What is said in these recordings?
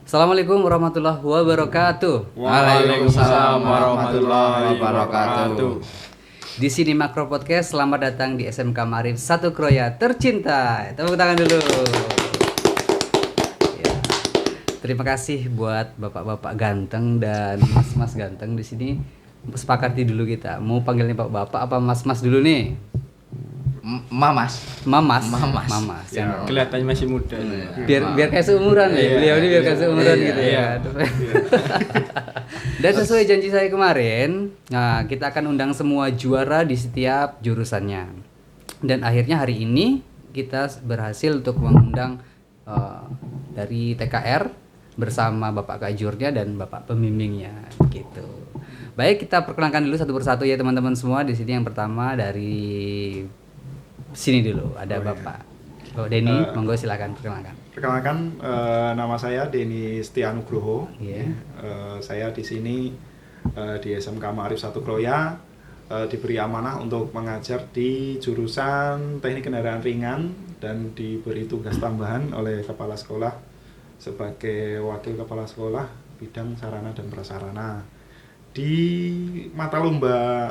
Assalamualaikum warahmatullahi wabarakatuh. Waalaikumsalam warahmatullahi wabarakatuh. Di sini Makro Podcast, selamat datang di SMK Maarif 1 Kroya tercinta. Tepuk tangan dulu. Ya. Terima kasih buat bapak-bapak ganteng dan mas-mas ganteng di sini. Sepakati dulu kita. Mau panggilnya bapak-bapak apa mas-mas dulu nih? Mamas. Ya. Kelihatannya masih muda. Biar kayak seumuran ya. Beliau ini biar kayak seumuran gitu ya. Dan sesuai janji saya kemarin, nah kita akan undang semua juara di setiap jurusannya. Dan akhirnya hari ini kita berhasil untuk mengundang dari TKR bersama Bapak Kajurnya dan Bapak pembimbingnya gitu. Baik, kita perkenalkan dulu satu persatu ya teman-teman semua. Di sini yang pertama dari sini dulu ada Bapak. Oh, Denny, monggo silakan perkenalkan. Perkenalkan, nama saya Denny Setianugroho. Yeah. Saya di sini di SMK Maarif 1 Kroya diberi amanah untuk mengajar di jurusan Teknik Kendaraan Ringan dan diberi tugas tambahan oleh kepala sekolah sebagai wakil kepala sekolah bidang sarana dan prasarana. Di mata lomba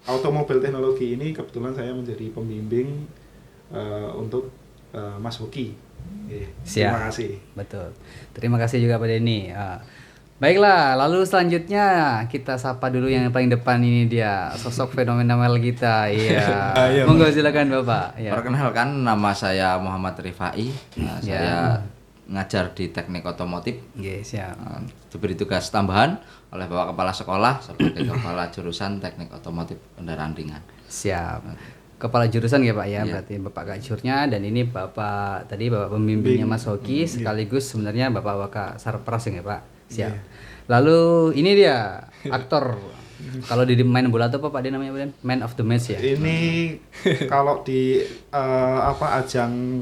automobil teknologi ini kebetulan saya menjadi pembimbing untuk Mas Hoki. Siap. Terima kasih. Betul. Terima kasih juga Pak Denny. Baiklah, lalu selanjutnya kita sapa dulu yang paling depan ini dia, sosok fenomenal kita. Iya. Monggo silakan Bapak. Ya. Perkenalkan, nama saya Muhammad Rifai. Saya ngajar di Teknik Otomotif. Siap. Diberi tugas tambahan oleh Bapak Kepala Sekolah sebagai Kepala Jurusan Teknik Otomotif Kendaraan Ringan. Siap. Kepala jurusan ya Pak ya, berarti Bapak Kajurnya dan ini Bapak pembimbingnya Mas Hoki sekaligus sebenarnya Bapak Waka Sarpras ya Pak. Siap. Lalu ini dia aktor. Kalau di main bola tuh apa Pak dia namanya Man of the Match ya. Ini kalau di ajang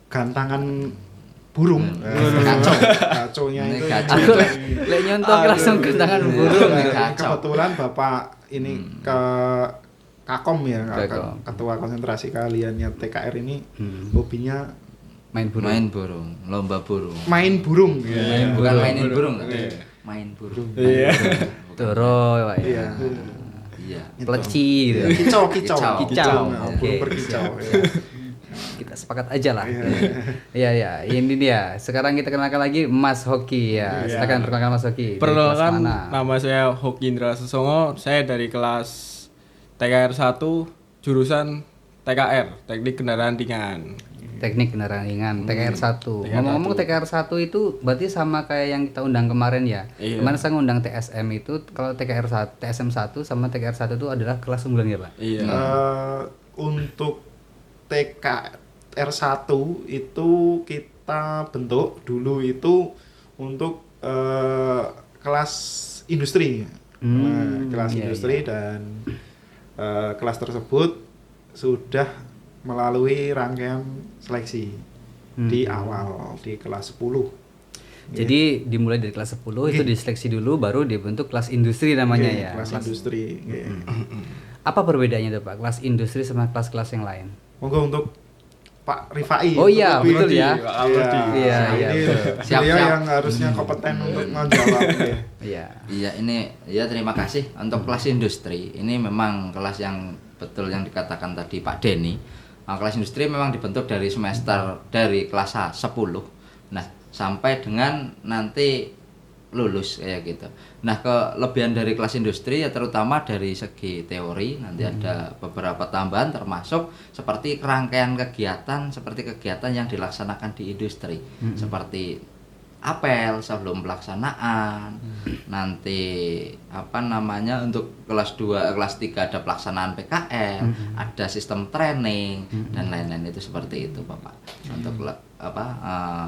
gantangan burung, kacaunya itu. Aku lek nyontok langsung gantangan burung. Kebetulan Bapak ini ke Kakom ya, ketua konsentrasi keahliannya TKR ini hobinya main burung, lomba burung. Main burung. Bukan mainin burung, main burung. Iya. Toro Pak ya. Iya. Pleci gitu. Kicau. Oke. Berkicau. Kita sepakat aja lah. Iya, ini dia. Sekarang kita kenalkan lagi Mas Hoki ya. Silakan perkenalkan Mas Hoki. Perkenalkan, nama saya Hoki Indra Sesongo. Saya dari kelas TKR 1 jurusan TKR, Teknik Kendaraan Ringan. Teknik Kendaraan Ringan, TKR 1. Ngomong-ngomong TKR 1 itu berarti sama kayak yang kita undang kemarin ya. Iya. Kemarin saya ngundang TSM itu, kalau TKR 1, TSM 1 sama TKR 1 itu adalah kelas unggulan ya, Pak? Iya. Untuk TKR 1 itu kita bentuk dulu itu untuk kelas industri. Kelas industri dan kelas tersebut sudah melalui rangkaian seleksi di awal di kelas 10. Jadi dimulai dari kelas 10 itu diseleksi dulu baru dibentuk kelas industri namanya ya. Kelas industri. Apa perbedaannya tuh Pak? Kelas industri sama kelas-kelas yang lain? Monggo untuk Pak Rifai. Oh iya, betul ya. Iya. Siap. Yang harusnya kompeten untuk menjawab. Iya, ini ya terima kasih untuk kelas industri. Ini memang kelas yang betul yang dikatakan tadi Pak Denny. Kelas industri memang dibentuk dari semester dari kelas 10. Nah, sampai dengan nanti lulus kayak gitu. Nah, kelebihan dari kelas industri ya terutama dari segi teori nanti ada beberapa tambahan termasuk seperti rangkaian kegiatan seperti kegiatan yang dilaksanakan di industri seperti apel sebelum pelaksanaan. Nanti untuk kelas 2, kelas 3 ada pelaksanaan PKM, ada sistem training dan lain-lain itu seperti itu Bapak. Untuk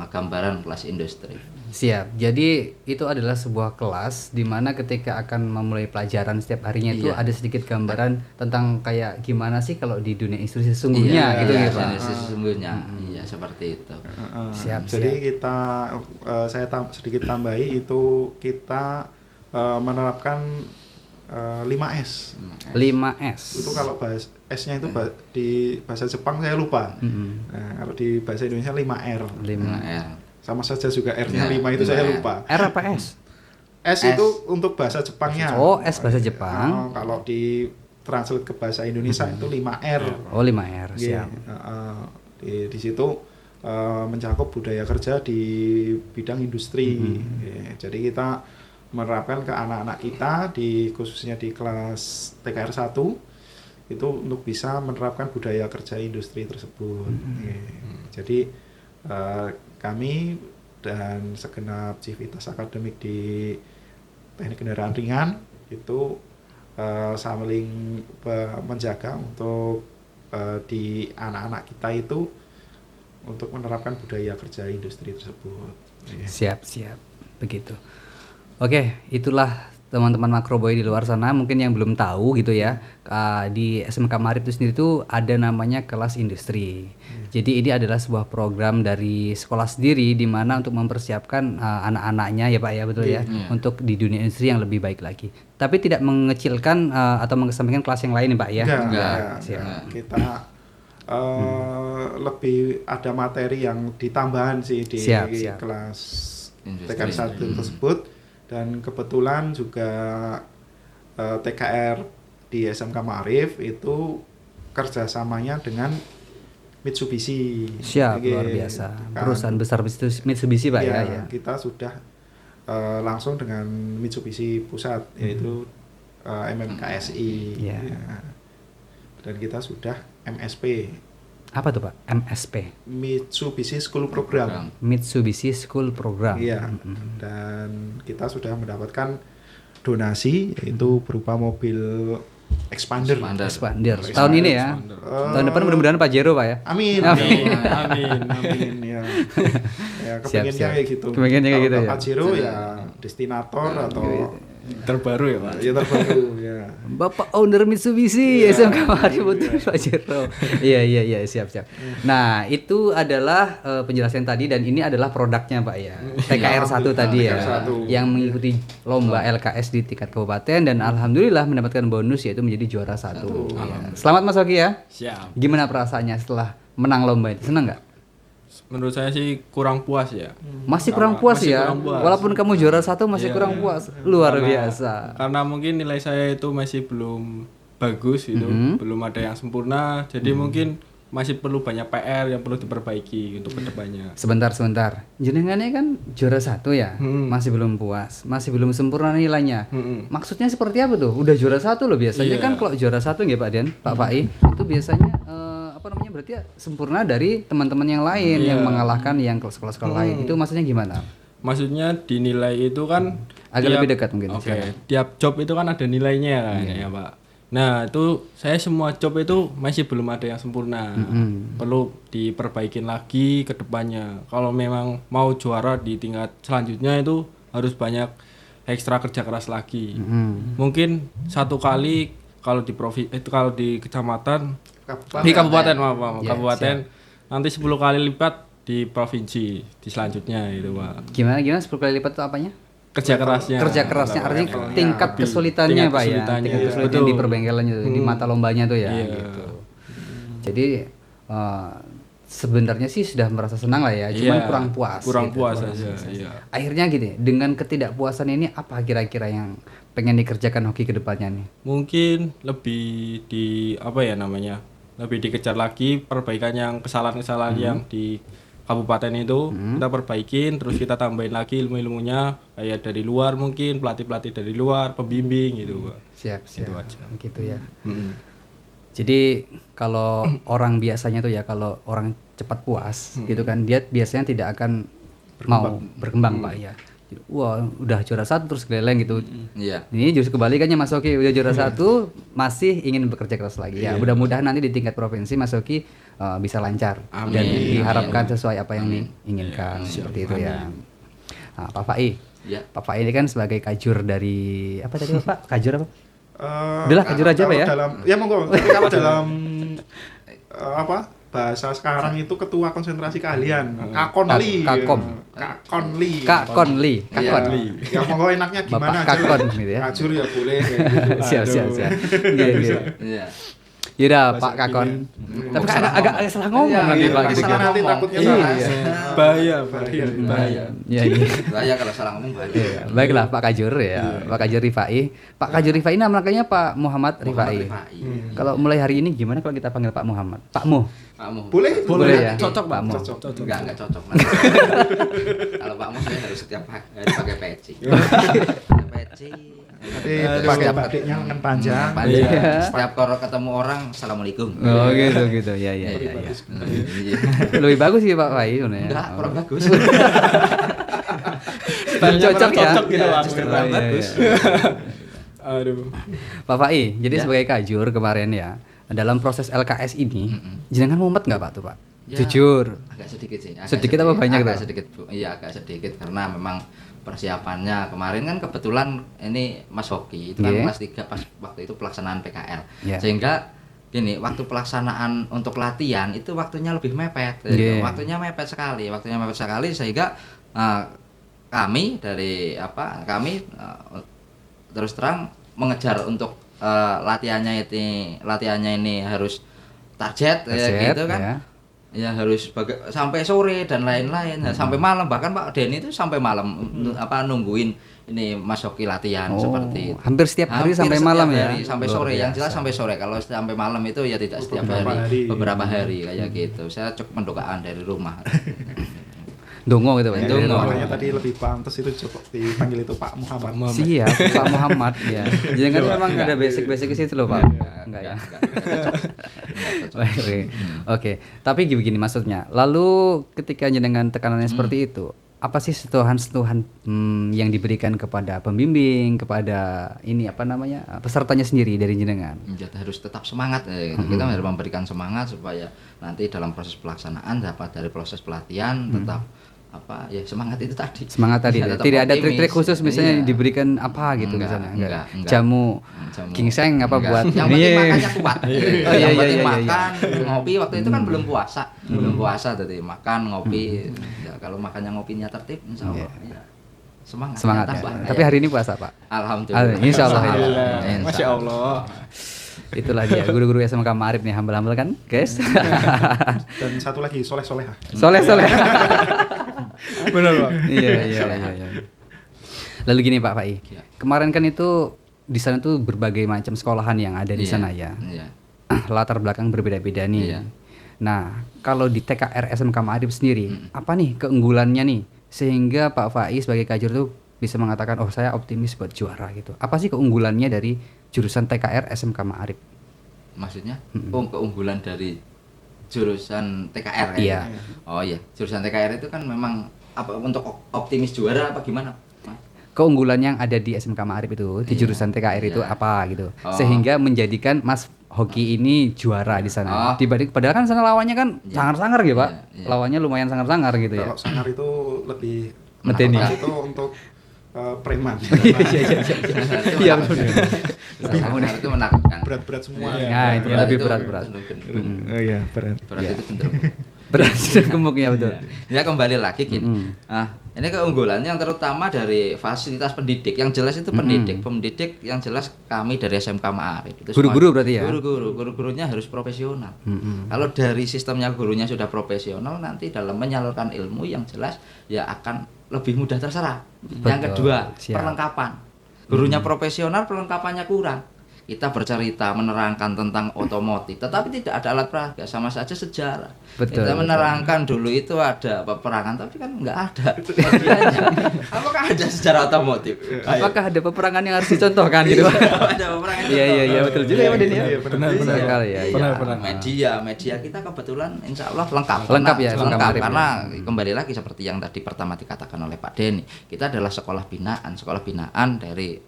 gambaran kelas industri. Siap. Jadi itu adalah sebuah kelas di mana ketika akan memulai pelajaran setiap harinya itu ada sedikit gambaran tentang kayak gimana sih kalau di dunia industri sesungguhnya gitu ya Pak. Sesungguhnya. Iya, seperti itu. Siap. Jadi saya sedikit tambahi itu kita menerapkan 5S. 5S. Itu kalau S-nya itu di bahasa Jepang saya lupa. Nah, kalau di bahasa Indonesia 5R. 5R. sama saja juga R-nya Ya, 5 itu saya 5R. lupa. R apa S? S itu untuk bahasa Jepangnya. Oh, S bahasa Jepang. Kalau di translate ke bahasa Indonesia itu 5R. Oh, 5R, Iya, siap. di situ mencakup budaya kerja di bidang industri. Iya, jadi kita menerapkan ke anak-anak kita khususnya di kelas TKR 1 itu untuk bisa menerapkan budaya kerja industri tersebut. Iya. Jadi kami dan segenap civitas akademik di teknik kendaraan ringan itu saling menjaga untuk di anak-anak kita itu untuk menerapkan budaya kerja industri tersebut. Siap, begitu. Oke, itulah teman-teman Makroboy di luar sana mungkin yang belum tahu gitu ya, di SMK Maarif itu sendiri tuh ada namanya kelas industri. Jadi ini adalah sebuah program dari sekolah sendiri di mana untuk mempersiapkan anak-anaknya ya Pak ya, betul ya, untuk di dunia industri yang lebih baik lagi. Tapi tidak mengecilkan atau mengesampingkan kelas yang lain nih Pak ya. Enggak. Siap. Kita lebih ada materi yang ditambahan sih di Siap. kelas Industri. TKR 1 tersebut, dan kebetulan juga TKR di SMK Maarif itu kerjasamanya dengan Mitsubishi. Siap, Oke, luar biasa. kan. Perusahaan besar Mitsubishi Pak Iya, ya. kita sudah langsung dengan Mitsubishi pusat yaitu MMKSI. Iya. Ya. Dan kita sudah MSP, Apa tuh Pak? MSP. Mitsubishi School Program. Mitsubishi School Program. Iya. Dan kita sudah mendapatkan donasi yaitu berupa mobil expander. Expander. Tahun ini ya. Tahun depan mudah-mudahan Pak Jero Pak ya. Amin. Amin. Amin. Ya. Ya, kepengennya Siap. kayak gitu. Kepengennya kayak gitu Kalau ya. Pak Jiro ya destinator atau Terbaru ya Pak. ya terbaru ya. Bapak owner Mitsubishi SMK Maarif betul Pak Jero. Iya siap. Nah, itu adalah penjelasan tadi dan ini adalah produknya Pak ya. TKR 1 tadi ya. TKR 1. Yang mengikuti lomba LKS di tingkat kabupaten dan alhamdulillah mendapatkan bonus yaitu menjadi juara 1. Ya. Selamat Mas Oki ya. Siap. Gimana perasaannya setelah menang lomba itu? Senang nggak? Menurut saya sih kurang puas ya. Masih kurang puas Masih ya. kurang puas. Walaupun kamu juara 1 masih Iya. kurang puas. Luar Karena- biasa. Karena mungkin nilai saya itu masih belum bagus gitu, belum ada yang sempurna. Jadi mungkin masih perlu banyak PR yang perlu diperbaiki untuk kedepannya. Sebentar. Jenengannya kan juara 1 ya, masih belum puas, masih belum sempurna nilainya. Maksudnya seperti apa tuh? Udah juara 1 loh biasanya Iya. kan kalau juara 1 nggih Pak Den, Pak Fai, itu biasanya berarti ya sempurna dari teman-teman yang lain yang mengalahkan yang sekolah-sekolah lain. Itu maksudnya gimana? Maksudnya dinilai itu kan Agak lebih dekat mungkin. Oke, silakan. tiap job itu kan ada nilainya kan ya Pak. Nah itu saya semua job itu masih belum ada yang sempurna, perlu diperbaikin lagi ke depannya. Kalau memang mau juara di tingkat selanjutnya itu harus banyak ekstra kerja keras lagi. Mungkin satu kali kalau di kalau di kecamatan, di kabupaten maaf, Ya, kabupaten nanti 10 kali lipat di provinsi di selanjutnya itu Pak. Gimana 10 kali lipat itu apanya? Kerja kerasnya. Kerja kerasnya artinya tingkat kesulitannya tingkat Pak ya. kesulitannya. Tingkat kesulitan di perbengkelannya tuh, di mata lombanya tuh ya Iya. gitu. Jadi sebenarnya sih sudah merasa senang lah ya, cuman Iya, kurang puas. kurang gitu. puas aja, iya. Akhirnya gini, dengan ketidakpuasan ini apa kira-kira yang pengen dikerjakan Hoki ke depannya nih? Mungkin lebih di apa ya namanya? Lebih dikejar lagi perbaikan yang kesalahan-kesalahan yang di kabupaten itu kita perbaikin, terus kita tambahin lagi ilmu-ilmunya kayak dari luar, mungkin pelatih-pelatih dari luar, pembimbing gitu Pak. Siap. Gitu aja. Gitu ya. Jadi kalau orang biasanya tuh ya, kalau orang cepat puas gitu kan, dia biasanya tidak akan mau berkembang Pak ya. Wah, udah juara 1 terus geleng gitu. Iya. Ini justru kebalikannya Mas Oki, udah juara 1 masih ingin bekerja keras lagi. Ya, mudah-mudahan nanti di tingkat provinsi Mas Oki bisa lancar Amin. dan diharapkan sesuai apa yang diinginkan seperti itu ya. Nah, Pak Fai. Ya. Pak Fai ini kan sebagai kajur dari apa tadi Pak? Kajur apa? Eh, Udahlah, kajur aja, kalau Pak ya. Ya monggo. Tapi kalau dalam bahasa sekarang itu ketua konsentrasi keahlian, Kakonli. Kakom. Kakonli. Kak Konli, Kak Iya. Konli. Ya monggo enaknya gimana Bapak aja. Kakon gitu ya. Kajur ya boleh kayak gitu. Siap. Iya. Iya. Yaudah Bahasa Pak Kakon. Bibi. Tapi kan agak salah ngomong Iya, nanti iya, Pak iya. gitu. Salah nanti ngomong. takutnya Iya. salah. bahaya Bahaya. Iya, iya. Bahaya kalau salah ngomong bahaya. Iya, baiklah Pak Kajur ya, Pak Kajur Rifai. Pak Kajur Rifai nama lengkapnya Pak Muhammad Rifai. Kalau mulai hari ini gimana kalau kita panggil Pak Muhammad? Pak Mu. Pak Mu. Boleh, Boleh ya? Cocok, Pak. Pak Mu. Cocok. Enggak cocok. Kalau Pak Mu saya harus setiap hari pakai peci. Peci. Tapi pakai batiknya lengan panjang. Panjang. Iya. Setiap kalau ketemu orang, assalamualaikum. Oh gitu. Ya ya Lebih ya. bagus. Ya. Lebih bagus sih Pak Fai sebenarnya. Enggak, kurang bagus. Paling cocok ya. Cocok gitu, Pak. Justru Iya, kurang iya, bagus. iya. Aduh. Pak Fai, jadi Ya. sebagai kajur kemarin ya, dalam proses LKS ini, jenengan mumet nggak Pak tuh Pak? Ya, Jujur. agak sedikit sih. Sedikit apa banyak agak tuh? sedikit, Bu. Iya, agak sedikit karena memang persiapannya kemarin kan kebetulan ini Mas Hoki itu kan Iya. kelas 3 pas waktu itu pelaksanaan PKL. Iya. Sehingga gini, waktu pelaksanaan untuk latihan itu waktunya lebih mepet. Iya. Waktunya mepet sekali sehingga kami terus terang mengejar untuk latihannya ini harus target Target, gitu kan. ya. Ya harus sampai sore dan lain-lain. Nah, sampai malam bahkan Pak Denny itu sampai malam nungguin ini Mas Hoki latihan Oh, seperti itu. hampir setiap hari Hampir sampai setiap malam ya? hari, sampai Luar sore. Yang jelas biasa. sampai sore. Kalau sampai malam itu ya tidak setiap beberapa hari kayak gitu. Saya cukup mendoakan dari rumah. Dongo gitu Pak. Dongo. Dongo. Makanya tadi lebih pantas itu cukup dipanggil itu Pak Muhammad. Siap, Pak Muhammad ya. Jangan memang ada basic-basic ke situ loh Pak. Enggak ya. Oke, tapi begini maksudnya. Lalu ketika jenengan tekanannya seperti itu, apa sih sentuhan-sentuhan yang diberikan kepada pembimbing, kepada ini apa namanya pesertanya sendiri dari jenengan? Menjadi harus tetap semangat. Kita harus memberikan semangat supaya nanti dalam proses pelaksanaan dapat dari proses pelatihan tetap semangat itu tadi. Semangat tadi, Ya, ya. tetap Tidak ada optimis. trik-trik khusus misalnya Iya. diberikan apa gitu Enggak, misalnya. enggak. Jamu Jamu. ginseng apa Enggak. buat yang ini? penting makannya kuat. Oh, iya, Yang iya, penting iya, iya. makan, ngopi waktu itu kan belum puasa tadi makan ngopi. Ya, kalau makannya ngopinya tertib insya Allah ya. Semangat Semangat ya. tambah. Tapi hari ini puasa Pak. Alhamdulillah. Insya Allah, ya. Alhamdulillah. Insya Masya Allah. Itulah dia guru-guru SMK Ma'arif nih, hambal-hambal kan guys. Dan satu lagi soleh-soleha. Soleh. Benar, Pak. Iya. Lalu gini Pak Fai, Iya. kemarin kan itu di sana tuh berbagai macam sekolahan yang ada di Iya, sana ya. Iya. Latar belakang berbeda-beda nih. Iya. Nah, kalau di TKR SMK Ma'arif sendiri, apa nih keunggulannya nih sehingga Pak Fai sebagai kajur tuh bisa mengatakan oh saya optimis buat juara gitu. Apa sih keunggulannya dari jurusan TKR SMK Ma'arif? Maksudnya keunggulan dari jurusan TKR kan? Iya. Oh iya, jurusan TKR itu kan memang apa untuk optimis juara apa gimana? Keunggulan yang ada di SMK Ma'arif itu di Iya. jurusan TKR itu Iya. apa gitu. Oh. Sehingga menjadikan Mas Hoki ini juara di sana. Oh. Dibanding padahal kan sana lawannya kan Iya. sangar-sangar gitu, Pak. Iya, iya. Lawannya lumayan sangar-sangar gitu ya. Kalau sangar itu lebih Medeni. menakutkan itu untuk preman. Iya, betul. Lebih itu menakutkan. Berat-berat semua. Nah, itu Berat lebih itu berat-berat. cenderung- Oh iya, berat. Berat itu cenderung. Berat gemuknya betul. Ya kembali lagi gini. Mm. Ini keunggulannya yang terutama dari fasilitas pendidik. Yang jelas itu pendidik yang jelas kami dari SMK Ma'arif itu Guru-guru semua- berarti ya? Guru-gurunya harus profesional. Mm-mm. Kalau dari sistemnya gurunya sudah profesional, nanti dalam menyalurkan ilmu yang jelas ya akan lebih mudah terserah. Yang Betul, kedua, siap. perlengkapan. Gurunya profesional, perlengkapannya kurang. Kita bercerita menerangkan tentang otomotif, tetapi tidak ada alat peraga, sama saja sejarah. Betul, Kita betul. menerangkan dulu itu ada peperangan, tapi kan nggak ada medianya. Apakah ada sejarah otomotif? Apakah ada peperangan yang harus dicontohkan gitu, Pak? Ada peperangan Iya, betul juga ya, Pak Den ya. Iya, Benar, Benar benar. sekali ya. iya. Benar. media kita kebetulan insya Allah lengkap. Lengkap ya, lengkap lengkap karena kembali lagi seperti yang tadi pertama dikatakan oleh Pak Denny, kita adalah sekolah binaan dari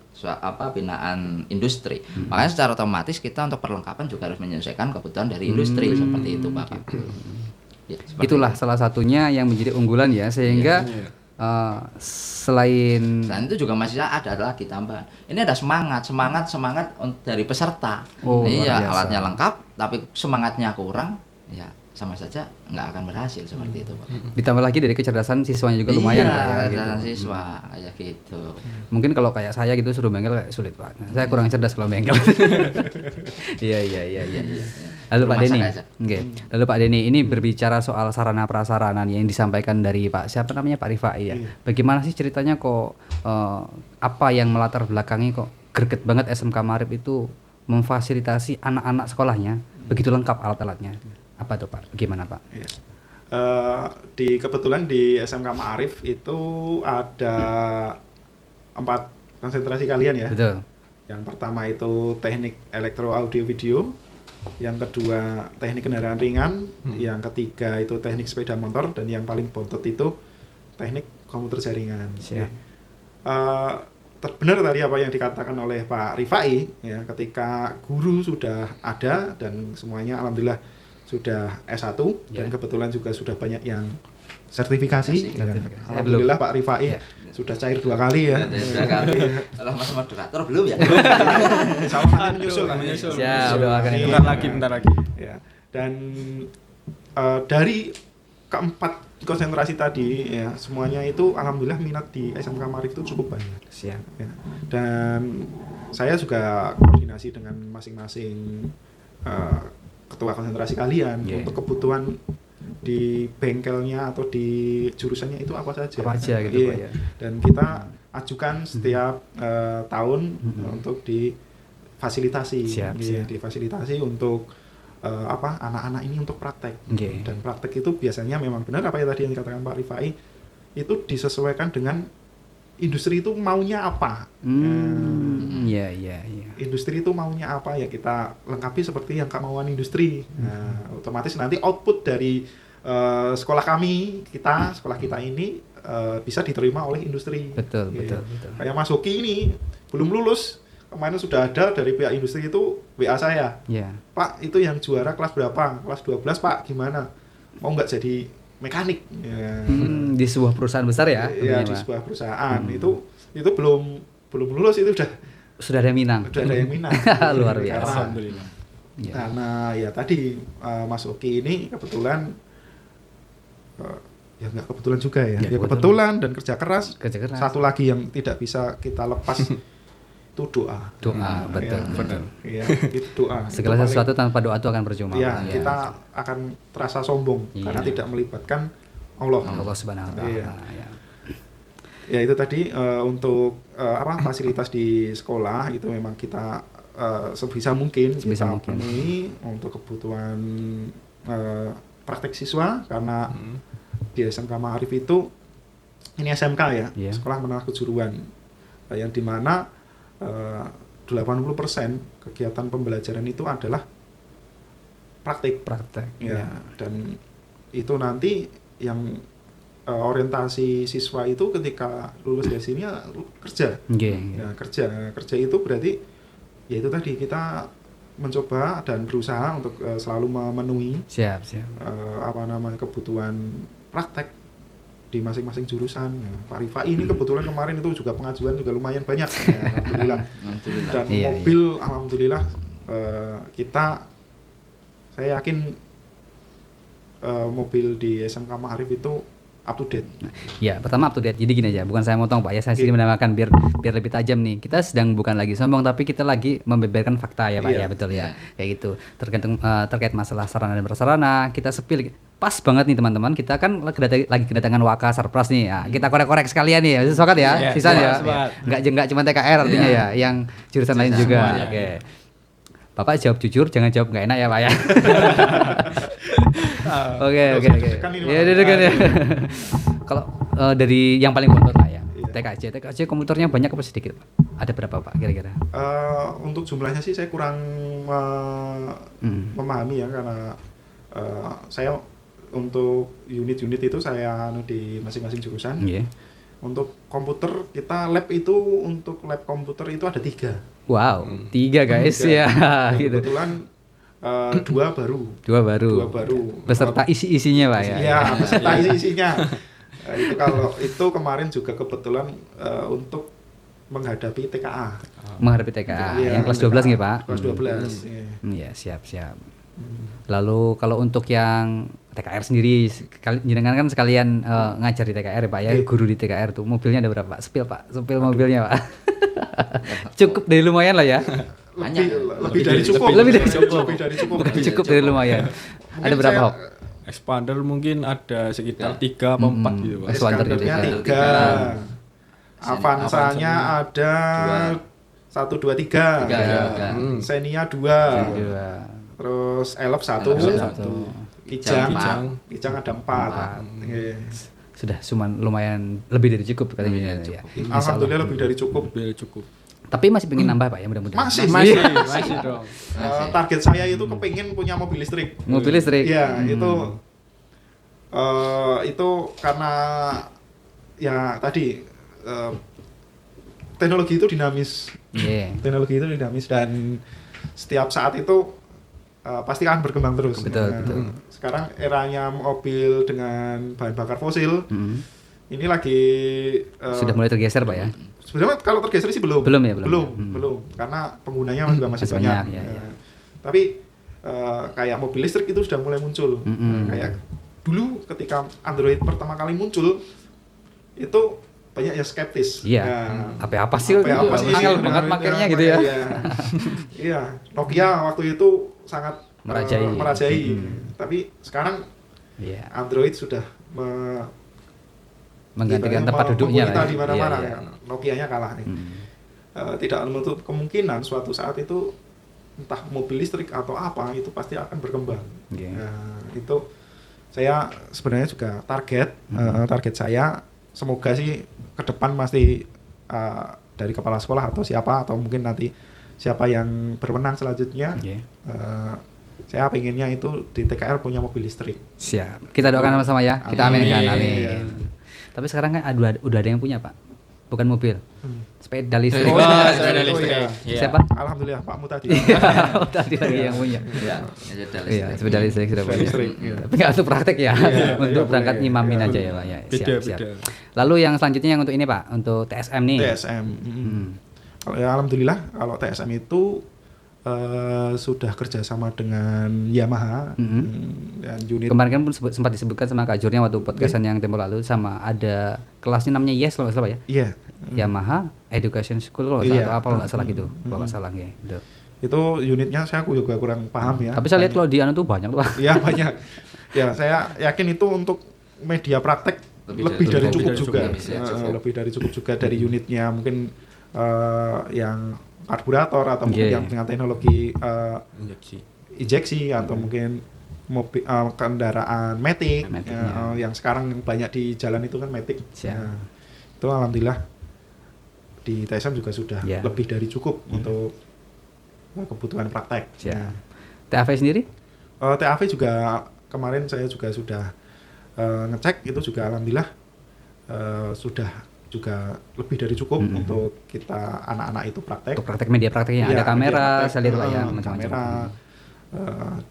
binaan industri. Makanya secara otomatis kita untuk perlengkapan juga harus menyesuaikan kebutuhan dari industri seperti itu, Bapak. Ya, seperti Itulah itu. salah satunya yang menjadi unggulan ya, sehingga selain Selain itu juga masih ada lagi tambahan. Ini ada semangat dari peserta. Oh, luar Iya, biasa. alatnya lengkap tapi semangatnya kurang. Ya, sama saja nggak akan berhasil seperti itu Pak. Ditambah lagi dari kecerdasan siswanya juga lumayan iya, Pak, ya, gitu. kecerdasan siswa kayak gitu. Mungkin kalau kayak saya gitu suruh bengkel kayak sulit Pak. Saya kurang cerdas kalau bengkel. Iya. Lalu Pak Masak Denny. aja. Oke. Lalu Pak Denny ini berbicara soal sarana prasarana nih yang disampaikan dari Pak siapa namanya Pak Rifai ya. Bagaimana sih ceritanya kok apa yang melatar belakangi kok greget banget SMK Maarif itu memfasilitasi anak-anak sekolahnya begitu lengkap alat-alatnya. Apa tuh Pak? Gimana Pak? Iya. Kebetulan di SMK Maarif itu ada 4 konsentrasi kalian ya. Betul. Yang pertama itu teknik elektro audio video, yang kedua teknik kendaraan ringan, yang ketiga itu teknik sepeda motor, dan yang paling bontot itu teknik komputer jaringan. Siap. Benar tadi apa yang dikatakan oleh Pak Rifai ya, ketika guru sudah ada dan semuanya alhamdulillah sudah S1 dan kebetulan juga sudah banyak yang sertifikasi. Ya. Alhamdulillah Pak Rifai sudah cair 2 kali ya. Sudah kali. Kalau Mas moderator belum ya? Sama menyusul lah. Siap, doakan itu. Bentar lagi. Ya. Dan dari keempat konsentrasi tadi ya semuanya itu alhamdulillah minat di SMK Maarif itu cukup banyak. Siap. Ya. Dan saya juga koordinasi dengan masing-masing ketua konsentrasi kalian untuk kebutuhan di bengkelnya atau di jurusannya itu apa saja. Apa aja gitu Pak ya. Dan kita ajukan setiap tahun untuk difasilitasi. Siap. Difasilitasi untuk anak-anak ini untuk praktek. Dan praktek itu biasanya memang benar apa yang tadi yang dikatakan Pak Rifai, itu disesuaikan dengan industri itu maunya apa. Iya. Industri itu maunya apa ya kita lengkapi seperti yang kemauan industri. Nah, otomatis nanti output dari sekolah kita ini bisa diterima oleh industri. Betul. Kayak Mas Hoki ini belum lulus, kemarin sudah ada dari pihak industri itu WA saya. Pak, itu yang juara kelas berapa? Kelas 12 Pak, gimana? Mau nggak jadi mekanik? Ya. Di sebuah perusahaan besar ya? Iya, di sebuah perusahaan. Itu belum lulus itu sudah ada yang minang. Luar biasa. Alhamdulillah. Karena ya tadi Mas Oki ini kebetulan ya nggak kebetulan juga ya. Ya kebetulan dan kerja keras. Satu lagi yang tidak bisa kita lepas itu doa. Betul. Iya, itu doa. Segala sesuatu tanpa doa itu akan percuma. Iya, kita akan terasa sombong karena tidak melibatkan Allah Subhanahu wa taala. Ya itu tadi untuk fasilitas di sekolah itu memang kita sebisa mungkin penuhi untuk kebutuhan praktek siswa karena di SMK Maarif itu ini SMK ya, sekolah menengah kejuruan yang dimana 80% kegiatan pembelajaran itu adalah praktik. Ya, dan itu nanti yang orientasi siswa itu ketika lulus dari sini ya kerja. Ya, kerja itu berarti ya itu tadi kita mencoba dan berusaha untuk selalu memenuhi kebutuhan praktek di masing-masing jurusan. Ya, Pak Rifai ini kebetulan kemarin itu juga pengajuan juga lumayan banyak. Ya, alhamdulillah. Dan mobil alhamdulillah saya yakin mobil di SMK Maarif itu up to date. Ya, pertama up to date. Jadi gini aja, bukan saya motong Pak ya, saya sini menambahkan biar lebih tajam nih. Kita sedang bukan lagi sombong tapi kita lagi membeberkan fakta ya Pak ya, betul ya. Kayak gitu. Terkait masalah sarana dan prasarana, kita sepil pas banget nih teman-teman. Kita kan lagi kedatangan Waka Sarpras nih. Ya, kita korek-korek sekalian nih. Sepakat ya? Sisanya ya. Enggak cuma TKR artinya ya, yang jurusan lain juga. Oke. Bapak jawab jujur, jangan jawab nggak enak ya Pak ya. Oke. Ya deg-degan ya. Kalau dari yang paling bontot Pak ya, TKJ komputernya banyak apa sedikit Pak? Ada berapa Pak kira-kira? Untuk jumlahnya sih saya kurang memahami ya karena saya untuk unit-unit itu saya di masing-masing jurusan. Untuk komputer kita lab itu untuk lab komputer itu ada 3. Wow, 3 guys ya. Gitu. Kebetulan 2 baru. Beserta isi-isinya Pak ya. Iya, beserta isi-isinya. Itu kalau itu kemarin juga kebetulan untuk menghadapi TKA. Menghadapi TKA yang kelas 12 nggih Pak? Kelas 12. Iya, siap. Lalu kalau untuk yang TKR sendiri, jenengan kan sekalian ngajar di TKR ya Pak ya, guru di TKR tuh. Mobilnya ada berapa Pak? Sepil Pak, sepil mobilnya Pak. Cukup dari lumayan lah ya. Lebih dari cukup. Lebih dari cukup. Lebih dari cukup. Bukan cukup dari lumayan. Ada berapa Hop? Expander mungkin ada sekitar 3 atau 4 gitu Pak. Expandernya Expandernya 3. Avanzanya ada 1, 2, 3. Xenia 2. Terus Elf 1. Kijang ada 4. Sudah cuman lumayan lebih dari cukup katanya ya. Alhamdulillah lebih dari cukup. Tapi masih pengen nambah Pak ya mudah-mudahan. Masih dong. Target saya itu kepingin punya mobil listrik. Mobil listrik. Iya, itu karena ya tadi teknologi itu dinamis. Teknologi itu dinamis dan setiap saat itu pasti akan berkembang terus. Betul. Sekarang eranya mobil dengan bahan bakar fosil. Ini lagi sudah mulai tergeser Pak ya. Sebenarnya kalau tergeser sih belum. Belum. Karena penggunanya juga masih banyak. Ya. Tapi kayak mobil listrik itu sudah mulai muncul. Kayak dulu ketika Android pertama kali muncul itu banyak yang skeptis. Iya. Apa sih? Angel banget makainya gitu ya. Iya. Nokia waktu itu sangat merajai. Tapi sekarang Android sudah menggantikan tempat duduknya lah. Di mana-mana. Nokia-nya kalah nih. Tidak menutup kemungkinan suatu saat itu entah mobil listrik atau apa itu pasti akan berkembang. Itu saya sebenarnya juga target saya semoga sih ke depan pasti dari kepala sekolah atau siapa atau mungkin nanti siapa yang berwenang selanjutnya saya pengennya itu di TKR punya mobil listrik. Siap. Kita doakan sama-sama ya. Kita aminkan. Amin. Tapi sekarang kan udah ada yang punya Pak. Bukan mobil. Sepeda listrik. Sepeda listrik. Siapa? Alhamdulillah Pak Mutadi. Tadi lagi yang punya. Iya, sepeda listrik sudah punya. Listrik. Tapi nggak untuk praktek ya. Untuk berangkat nyimamin aja ya Pak ya. Siap. Lalu yang selanjutnya yang untuk ini Pak, untuk TSM nih. TSM. Alhamdulillah kalau TSM itu sudah kerjasama dengan Yamaha dan unit. Kemarin kan pun sempat disebutkan sama Kak Jurnya waktu podcastan yang tempo lalu, sama ada kelasnya namanya Yes kalau nggak salah ya. Iya. Yamaha Education School kalau nggak salah atau apa kalau nggak salah gitu. Kalau nggak salah ya. Gitu. Itu unitnya saya juga kurang paham ya. Tapi saya lihat kalau di anu tuh banyak tuh Pak. Iya banyak. Ya saya yakin itu untuk media praktek lebih dari cukup juga. Lebih dari cukup juga dari unitnya mungkin yang karburator atau mungkin yang dengan teknologi injeksi atau mungkin mobil kendaraan matic yang sekarang banyak di jalan itu kan matic. Itu alhamdulillah di TSM juga sudah lebih dari cukup untuk kebutuhan praktek. TAV sendiri? TAV juga kemarin saya juga sudah ngecek itu juga alhamdulillah sudah juga lebih dari cukup untuk kita anak-anak itu praktek. Untuk praktek media prakteknya ada kamera, saya lihat lah ya macam-macam. Kamera,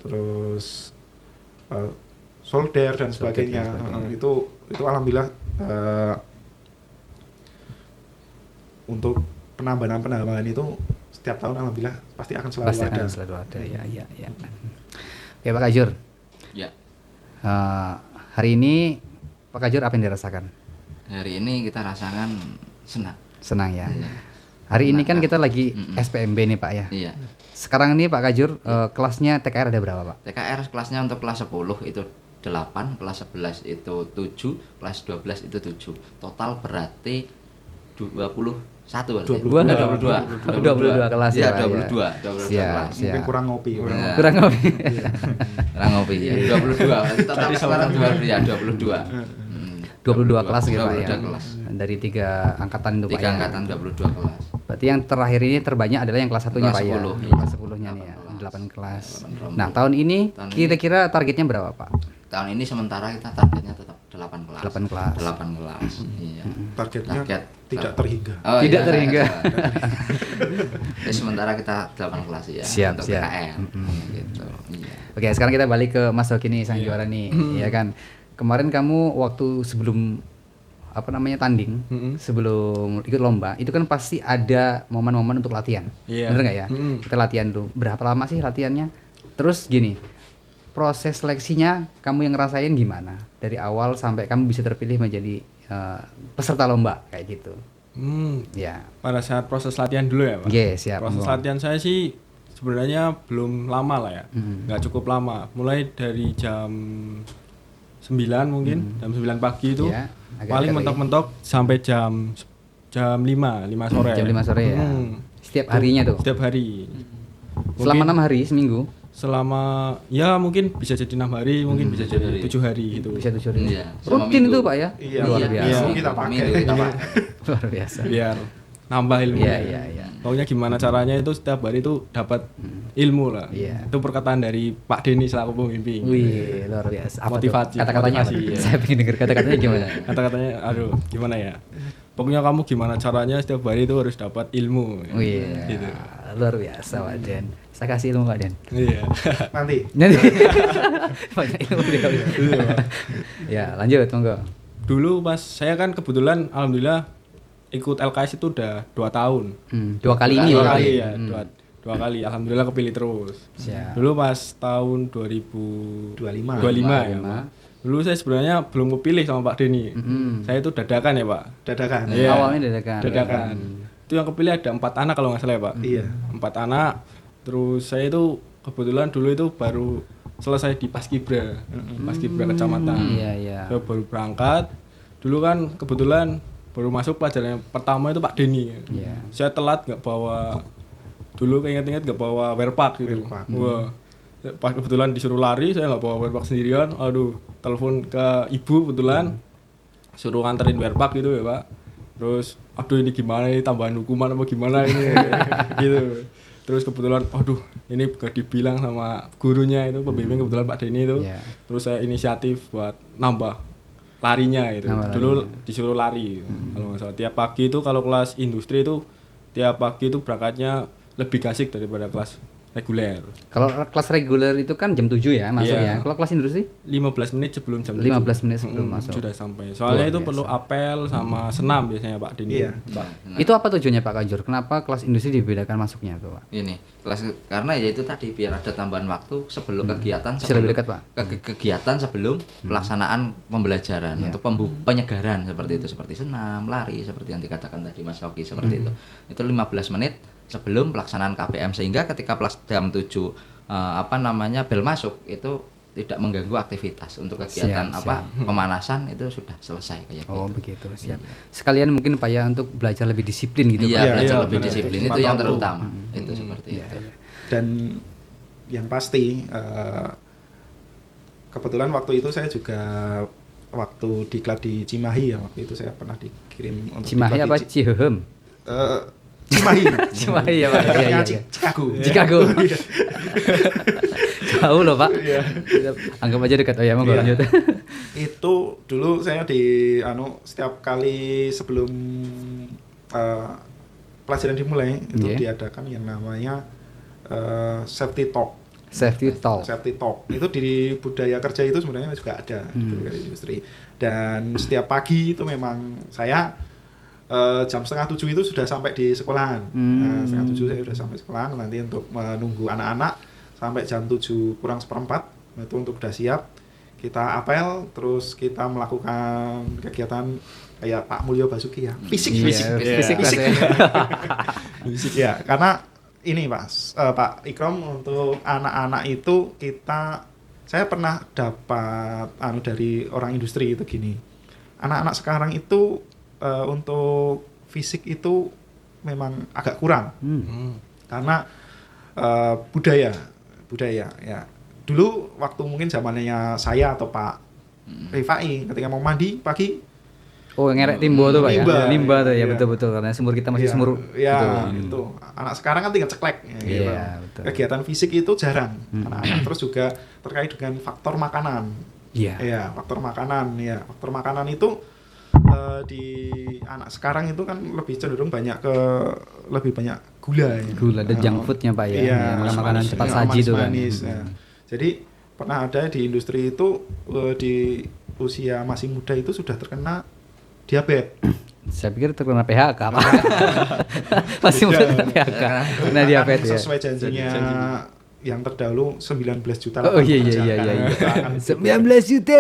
terus solder dan sebagainya. Itu alhamdulillah untuk penambahan itu setiap tahun alhamdulillah pasti akan selalu ada. Selalu ada. Ya. Oke Pak Kajur. Ya. Hari ini Pak Kajur apa yang dirasakan? Hari ini kita rasakan senang ya. Hari ini kan kita lagi SPMB nih Pak ya. Iya. Sekarang ini Pak Kajur kelasnya TKR ada berapa Pak? TKR kelasnya untuk kelas 10 itu 8, kelas 11 itu 7, kelas 12 itu 7. Total berarti 22 kelas ya. 22 kelas. Mungkin kurang ngopi. Kurang ngopi ya. 22. Total sekarang 22 kelas gitu Pak ya. Dari 3 angkatan itu Pak. 3 angkatan 22 kelas. Berarti yang terakhir ini terbanyak adalah yang kelas 1-nya Pak ya. Kelas 10-nya nih ya. 8 kelas. Nah, tahun ini kira-kira targetnya berapa Pak? Tahun ini sementara kita targetnya tetap 8 kelas. 8 kelas. Iya. Targetnya tidak terhingga. Tidak terhingga. Jadi sementara kita 8 kelas ya. Siap. Untuk KKN. Gitu. Iya. Oke, sekarang kita balik ke Mas Hoki nih, sang juara nih, ya kan. Kemarin kamu waktu sebelum tanding, sebelum ikut lomba, itu kan pasti ada momen-momen untuk latihan. Bener nggak ya? Kita latihan tuh. Berapa lama sih latihannya? Terus gini, proses seleksinya kamu yang ngerasain gimana? Dari awal sampai kamu bisa terpilih menjadi peserta lomba kayak gitu. Ya. Pada saat proses latihan dulu ya, Pak? Yes, siap. Proses latihan saya sih sebenarnya belum lama lah ya. Nggak cukup lama. Mulai dari jam 9 mungkin, jam 9 pagi itu. Ya, paling mentok-mentok sampai jam 5 sore. Jam 5 sore ya. Setiap harinya tuh. Setiap hari. Selama 6 hari seminggu. Selama ya mungkin bisa jadi 6 hari, mungkin bisa jadi 7 hari gitu. Bisa 7 hari. Iya, selama Rutin minggu. itu Pak ya? Iya, Luar iya, biasa. iya. Kita pakai. Minggu kita pakai. Luar biasa. Biar nambah ilmu. Iya. Pokoknya gimana caranya itu setiap hari itu dapat ilmu lah. Iya. Itu perkataan dari Pak Denny selaku pembimbing. Wih, luar biasa. Apa tuh? Motivasi, Kata-katanya apa? motivasi, ya. Saya pengen denger kata-katanya gimana? Kata-katanya aduh gimana ya. Pokoknya kamu gimana caranya setiap hari itu harus dapat ilmu. Wih, Gitu. luar biasa Pak Den. Saya kasih ilmu Pak Den. Iya. Nanti Nanti banyak ilmu dia. Ya, lanjut monggo. Dulu pas saya kan kebetulan alhamdulillah ikut LKS itu udah 2 tahun. 2 kali ini Dua ya. kali ya, dua kali alhamdulillah kepilih terus. Siap. Dulu pas tahun 2025 25. ya, Pak. Dulu saya sebenarnya belum kepilih sama Pak Denny. Saya itu dadakan ya, Pak. dadakan. Iya. Awalnya dadakan. Dadakan. Itu yang kepilih ada 4 anak kalau nggak salah ya, Pak. Iya. 4 anak. Terus saya itu kebetulan dulu itu baru selesai di Paskibra. Paskibra kecamatan. Iya. Saya baru berangkat. Dulu kan kebetulan baru masuk pelajaran yang pertama itu Pak Denny. Iya. Saya telat nggak bawa, dulu ingat-ingat nggak bawa wearpack gitu. Wearpack. Wah, pas kebetulan disuruh lari saya nggak bawa wearpack sendirian. Aduh, telepon ke ibu kebetulan suruh nganterin wearpack gitu ya Pak. Terus aduh ini gimana ini, tambahan hukuman apa gimana ini gitu. Terus kebetulan aduh ini gak dibilang sama gurunya itu pembimbing kebetulan Pak Denny itu. Iya. Terus saya inisiatif buat nambah larinya itu. Nambah Dulu larinya. disuruh lari. Kalau nggak salah tiap pagi itu kalau kelas industri itu tiap pagi itu berangkatnya lebih asik daripada kelas reguler. Kalau kelas reguler itu kan jam 7 ya masuknya. Iya. Kalau kelas industri 15 menit sebelum jam 15 menit sebelum masuk. Sudah sampai. Soalnya Luar itu biasa. perlu apel sama senam biasanya Pak Denny. Iya. Pak. Itu apa tujuannya Pak Kajur? Kenapa kelas industri dibedakan masuknya tuh Pak? Ini kelas karena ya itu tadi biar ada tambahan waktu sebelum kegiatan Bisa lebih dekat, Pak. kegiatan sebelum pelaksanaan pembelajaran Iya. untuk penyegaran seperti itu, seperti senam, lari seperti yang dikatakan tadi Mas Oki seperti itu. Itu 15 menit sebelum pelaksanaan KPM sehingga ketika jam 7 bel masuk itu tidak mengganggu aktivitas untuk kegiatan Siap. pemanasan itu sudah selesai kayak Oh gitu. begitu, siap. Sekalian mungkin Pak ya untuk belajar lebih disiplin gitu Iya, Pak. belajar iya, lebih benar. disiplin Tepat itu yang waktu. terutama. Itu seperti Iya, itu. iya. Dan yang pasti kebetulan waktu itu saya juga waktu diklat di Cimahi ya, waktu itu saya pernah dikirim untuk Cimahi diklat apa di Cihehem? Cimahi. Cimahi ya Pak. Iya, iya, iya. Chicago. Chicago. Jauh loh Pak. Kita anggap aja dekat. Oh ya monggo Iya. lanjut. Itu dulu saya setiap kali sebelum pelajaran dimulai itu Iya. diadakan yang namanya safety talk. Safety talk. Safety talk itu di budaya kerja itu sebenarnya juga ada di budaya industri. Dan setiap pagi itu memang saya jam 6:30 itu sudah sampai di sekolahan. Nah, 6:30 saya sudah sampai sekolahan nanti untuk menunggu anak-anak sampai jam 7 kurang seperempat itu untuk udah siap. Kita apel terus kita melakukan kegiatan kayak Pak Mulyo Basuki ya. Fisik. Iya, fisik kelas ya. Ya, karena ini Pak Ikrom untuk anak-anak itu saya pernah dapat dari orang industri itu gini. Anak-anak sekarang itu untuk fisik itu memang agak kurang. Karena budaya ya. Dulu waktu mungkin zamannya saya atau Pak Rifai ketika mau mandi pagi Oh, ngerek timbo tuh Pak ya. Limba. Limba tuh ya Iya. betul-betul karena sumur kita masih Iya, sumur. ya Betul. itu anak sekarang kan tinggal ceklek ya, gitu. Iya, betul. Kegiatan fisik itu jarang anak-anak. Terus juga terkait dengan faktor makanan. Iya. Ya, faktor makanan itu di anak sekarang itu kan lebih cenderung lebih banyak gula ya. Gula dan junk foodnya Pak ya. Iya, Yang makanan cepat ya, saji itu kan. manis, ya. Jadi pernah ada di industri itu di usia masih muda itu sudah terkena diabetes. Saya pikir terkena PHK Pak. Masih muda terkena PHK. Karena diabetes ya. Sesuai janjinya yang terdahulu 19 juta. Oh iya. Kita akan 19 juta.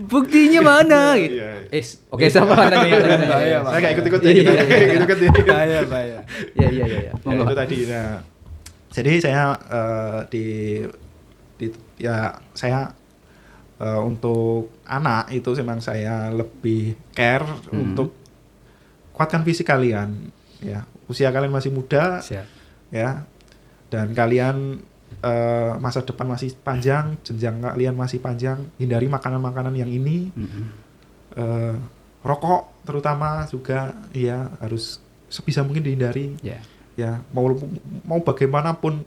Buktinya mana? Gitu. Iya. Oke sama tadi. Saya nggak ikut-ikut ya. Iya, Gitu. iya. Ikut-ikut ya. Bahaya. Iya. Ya, Monggo, itu Pak. tadi. Nah, jadi saya untuk anak itu memang saya lebih care untuk kuatkan fisik kalian. Ya, usia kalian masih muda. Siap. Ya, dan kalian masa depan masih panjang, jenjang kalian masih panjang, hindari makanan-makanan yang ini, rokok terutama juga ya harus sebisa mungkin dihindari. Ya. Ya, mau bagaimanapun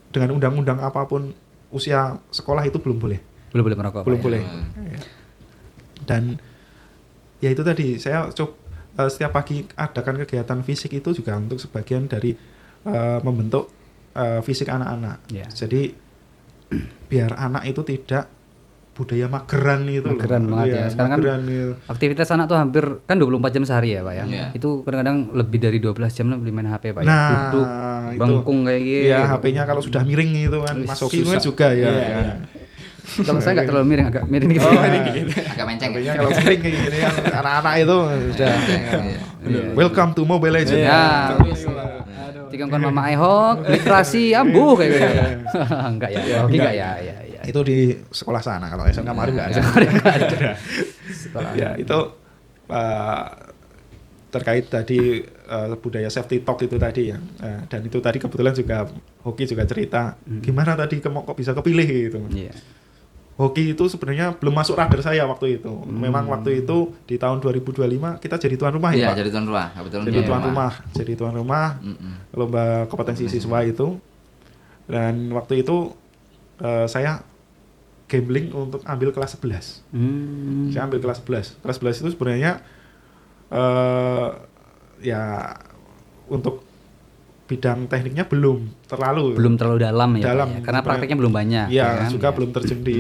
dengan undang-undang apapun usia sekolah itu belum boleh, Belum boleh merokok. belum Pak, ya? boleh. Ya. Dan ya itu tadi saya setiap pagi adakan kegiatan fisik itu juga untuk sebagian dari membentuk fisik anak-anak. Ya. Jadi biar anak itu tidak budaya mageran itu loh. Mageran banget ya. Sekarang kan mageran itu. aktivitas anak tuh hampir kan 24 jam sehari ya Pak ya. Iya. Itu kadang-kadang lebih dari 12 jam lebih main HP Pak ya. Nah, Duduk, itu. bengkung kayak gitu. Ya, HP-nya kalau sudah miring itu kan Wih, Mas Oki susah. kan juga ya. Iya, ya. iya. Kalau saya nggak terlalu miring, agak miring gitu. Agak menceng. HP-nya kalau miring kayak gini kan anak-anak itu sudah Iya. welcome to Mobile Legends. Ya, Gitu. dikongkon Mama Ehok, literasi ambuh kayak gitu. Enggak ya, Oke enggak ya. Itu di sekolah sana, kalau SMK Marif nggak ada. Ya, itu terkait tadi budaya safety talk itu tadi ya. Dan itu tadi kebetulan juga Hoki juga cerita gimana tadi kok bisa kepilih gitu. Iya. Hoki itu sebenarnya belum masuk radar saya waktu itu. Memang waktu itu di tahun 2025 kita jadi tuan rumah Iya, ya Pak. jadi tuan rumah. Kebetulan Jadi tuan rumah. Jadi tuan rumah lomba kompetensi siswa itu. Dan waktu itu saya gambling untuk ambil kelas 11. Saya ambil kelas 11. Kelas 11 itu sebenarnya ya untuk bidang tekniknya belum terlalu dalam ya, Dalam, Pak, ya? Karena sebenarnya. prakteknya belum banyak. ya kan? juga Ya. belum terjun di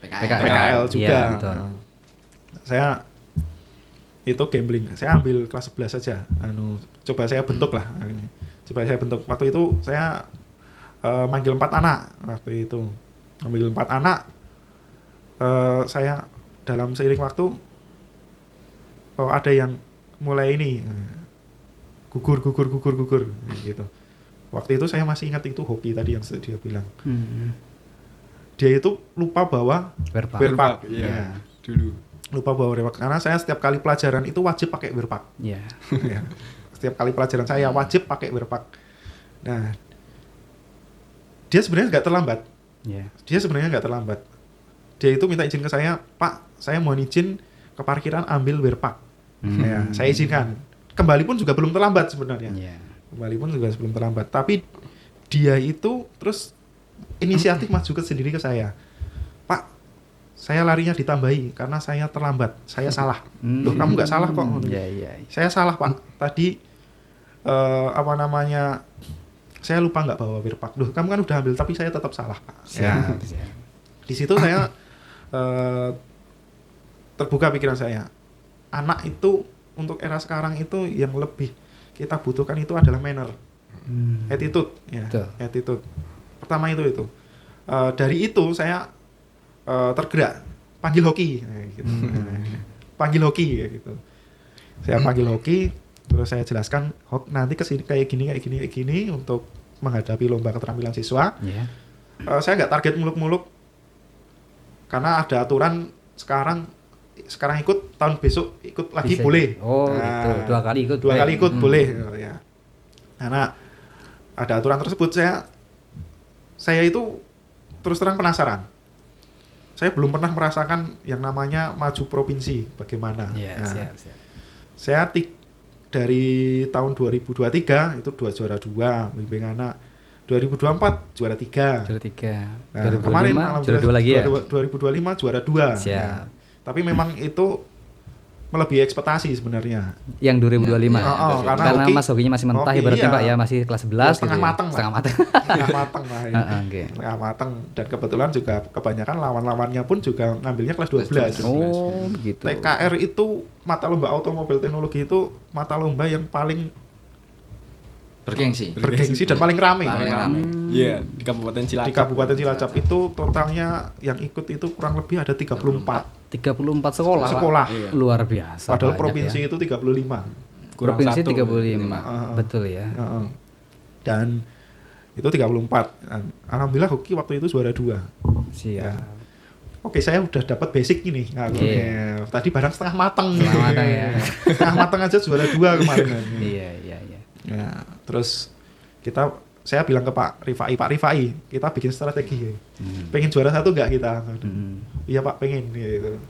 PKL. PKL juga. Iya, betul. Saya itu gambling. Saya ambil kelas 11 saja. Coba saya bentuk lah. Coba saya bentuk. Waktu itu saya manggil 4 anak. Waktu itu ambil 4 anak. Saya dalam seiring waktu ada yang mulai ini gugur gitu. Waktu itu saya masih ingat itu Hoki tadi yang dia bilang. Dia itu lupa bawa wearpack. Iya. Ya. Dulu. Lupa bawa wearpack karena saya setiap kali pelajaran itu wajib pakai wearpack. Iya. Ya. Setiap kali pelajaran saya wajib pakai wearpack. Nah, dia sebenarnya nggak terlambat. Iya. Dia sebenarnya nggak terlambat. Dia itu minta izin ke saya, Pak, saya mohon izin ke parkiran ambil wearpack. Ya, saya izinkan. Kembali pun juga belum terlambat sebenarnya. Iya. Kembali pun juga belum terlambat. Tapi dia itu terus inisiatif maju ke sendiri ke saya. Pak, saya larinya ditambahi karena saya terlambat. Saya salah. Loh, kamu nggak salah kok. Iya. Saya salah, Pak. Tadi saya lupa nggak bawa wearpack. Loh, kamu kan udah ambil tapi saya tetap salah, Pak. Ya. Di situ saya terbuka pikiran saya. Anak itu untuk era sekarang itu yang lebih kita butuhkan itu adalah manner, attitude, ya, Betul. attitude. Pertama itu. Dari itu saya tergerak, panggil Hoki, gitu. Panggil Hoki, ya, gitu. Saya panggil Hoki, terus saya jelaskan, Hok, nanti kesini kayak gini untuk menghadapi lomba keterampilan siswa. Iya. Saya nggak target muluk-muluk, karena ada aturan sekarang ikut, tahun besok ikut lagi Bisa. boleh. Oh, gitu. Dua kali ikut. Dua boleh. kali ikut boleh, ya. Karena ada aturan tersebut, saya itu terus terang penasaran. Saya belum pernah merasakan yang namanya maju provinsi bagaimana. Iya, Nah, siap. saya dari tahun 2023 itu juara 2 bimbing anak. 2024 juara 3. Juara 3. Nah, 2025 kemarin juara 2 lagi ya. 2025 juara 2. Siap. Tapi memang itu melebihi ekspektasi sebenarnya. Yang 2025. Karena Karena Hoki- Mas Hokinya masih mentah Hoki, ibaratnya iya. Pak ya, masih kelas 11 Setengah gitu ya. mateng lah. Setengah mateng. Setengah mateng lah ya. Oke. Setengah mateng, dan kebetulan juga kebanyakan lawan-lawannya pun juga ngambilnya kelas 12. Oh, begitu. TKR itu mata lomba automobil teknologi itu mata lomba yang paling bergengsi dan paling rame. Paling rame. Iya, di Kabupaten Cilacap. Di Kabupaten Cilacap itu totalnya yang ikut itu kurang lebih ada 34 34 sekolah. Pak. sekolah. Iya. Luar biasa. Padahal banyak provinsi ya. itu 35. Kurang Provinsi satu. 35. Heeh. Betul ya. Heeh. Dan itu 34. Dan alhamdulillah hoki waktu itu juara 2. Siap. Ya. Oke, saya udah dapat basic ini. Nah, Iya. tadi barang setengah mateng. Setengah mateng ya. Setengah mateng aja juara 2 kemarin. Iya. Ya, terus saya bilang ke Pak Rifai, kita bikin strategi. Pengen juara 1 nggak kita? Iya Pak, pengen gitu.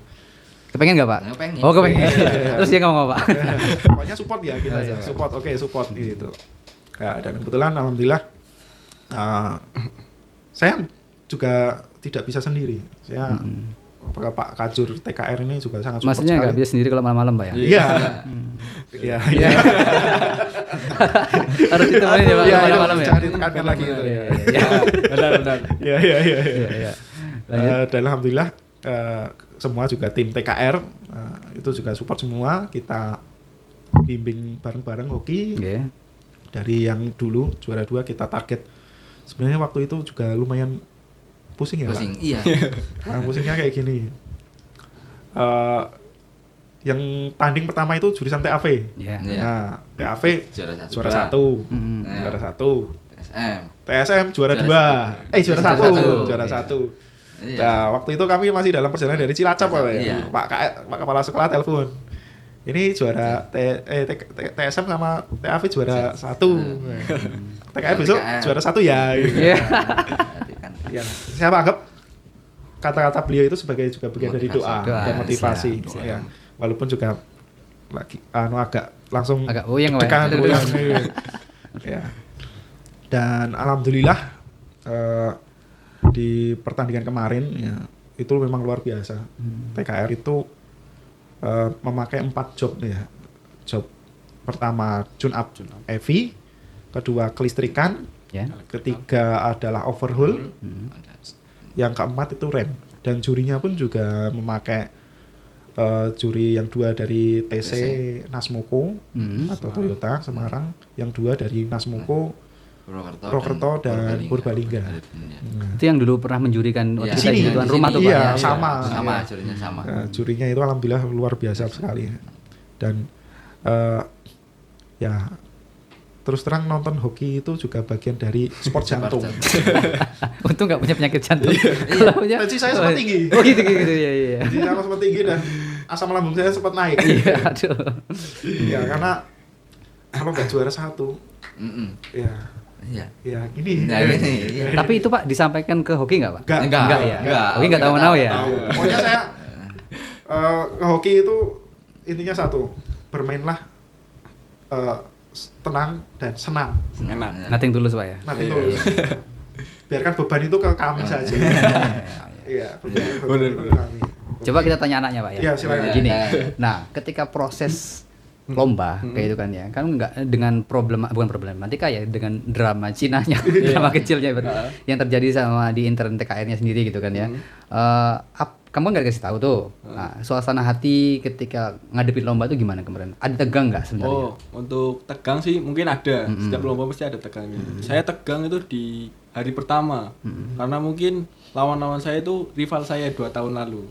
Kepengen nggak Pak? Pengen. Oh kepengen. Terus dia ngomong apa Pak? Pokoknya support ya kita ya. Support gitu. Ya, dan kebetulan alhamdulillah saya juga tidak bisa sendiri. Saya Pak Kajur TKR ini juga sangat support Maksudnya nggak sekali. bisa sendiri kalau malam-malam Pak ya? Iya. Iya. Iya. Harus ditemenin ya Pak Iya, malam-malam ya. jangan ditekankan lagi itu. Iya. Benar. Iya. Iya. Dan alhamdulillah semua juga tim TKR itu juga support semua, kita bimbing bareng-bareng hoki. Oke. Dari yang dulu juara 2 kita target. Sebenarnya waktu itu juga lumayan pusing ya, Pusing. Pak. Iya. Nah, pusingnya kayak gini. Yang tanding pertama itu jurusan TAV. Iya. Iya. Nah, TAV juara 1. Juara 1. SM. TSM juara 2. Juara 1. Juara 1. Iya. Nah, waktu itu kami masih dalam perjalanan dari Cilacap Pak ya. Iya. Pak Kepala Sekolah telepon. Ini juara TSM sama TAV juara 1. TKR besok juara 1 ya. Gitu. Iya. Berarti kan. Ya, saya anggap kata-kata beliau itu sebagai juga bagian dari doa Doa, dan motivasi. siap. Ya. Walaupun juga lagi agak langsung Agak uyang Pak. tekan Ya. uyang. Ya. Dan alhamdulillah di pertandingan kemarin ya itu memang luar biasa. TKR itu memakai 4 job ya. Job pertama tune up EV, kedua kelistrikan, Ya. ketiga adalah overhaul, yang keempat itu rem. Dan jurinya pun juga memakai juri yang 2 dari TC Nasmoko atau Toyota Semarang, yang 2 dari Nasmoko Purwokerto dan Purbalingga. Nah, Itu yang dulu pernah menjurikan Iya. waktu kita di tuan rumah tuh Pak Iya, ya. sama. Sama, Iya. jurinya sama. Jurinya itu alhamdulillah luar biasa sekali. Dan ya terus terang nonton hoki itu juga bagian dari sport jantung. Untung nggak punya penyakit jantung. Kalau punya. Tensi saya sempat tinggi. Oh gitu ya. Jadi saya sempat tinggi dan asam lambung saya sempat naik. Iya, aduh. Ya karena kalau nggak juara 1, ya Iya. gini. Nah, ini. Iya. Tapi itu Pak disampaikan ke hoki nggak Pak? Enggak ya. enggak. Hoki nggak tahu menau ya. Tahu. Pokoknya saya ke hoki itu intinya satu, bermainlah tenang dan senang. Enak. Nothing tulus Pak ya. Nanti tuh biarkan beban itu ke kami saja. Iya, beban itu ke kami. Coba kita tanya anaknya Pak ya. Iya, silakan. Gini. Nah, ketika proses lomba kayak itu kan ya, kan nggak dengan bukan problematika ya, dengan drama Cinanya, drama kecilnya yang terjadi sama di intern TKR-nya sendiri gitu kan ya. Kamu nggak dikasih tahu tuh. Nah, suasana hati ketika ngadepin lomba itu gimana kemarin? Ada tegang nggak sebenarnya? Oh, untuk tegang sih mungkin ada. Setiap lomba pasti ada tegangnya. Saya tegang itu di hari pertama. Karena mungkin lawan-lawan saya itu rival saya 2 tahun lalu.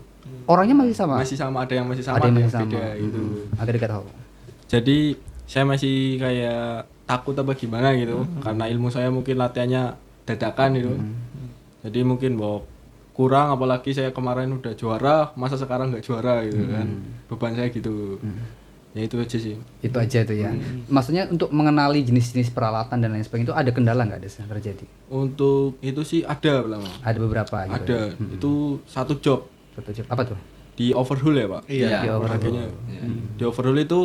Orangnya masih sama. Masih sama, ada yang masih sama, Ada yang ada masih yang sama. beda gitu. Agak dekat tahu. Jadi saya masih kayak takut apa gimana gitu. Karena ilmu saya mungkin latihannya dadakan gitu. Jadi mungkin bahwa kurang, apalagi saya kemarin udah juara, masa sekarang nggak juara gitu kan. Beban saya gitu. Ya itu aja sih. Itu aja tuh ya. Maksudnya untuk mengenali jenis-jenis peralatan dan lain sebagainya itu ada kendala nggak yang terjadi? Untuk itu sih ada belum? Ada beberapa gitu. Ada. Itu satu job Apa tuh? di overhaul ya, Pak. Iya. Di overhaul. Makanya di overhaul itu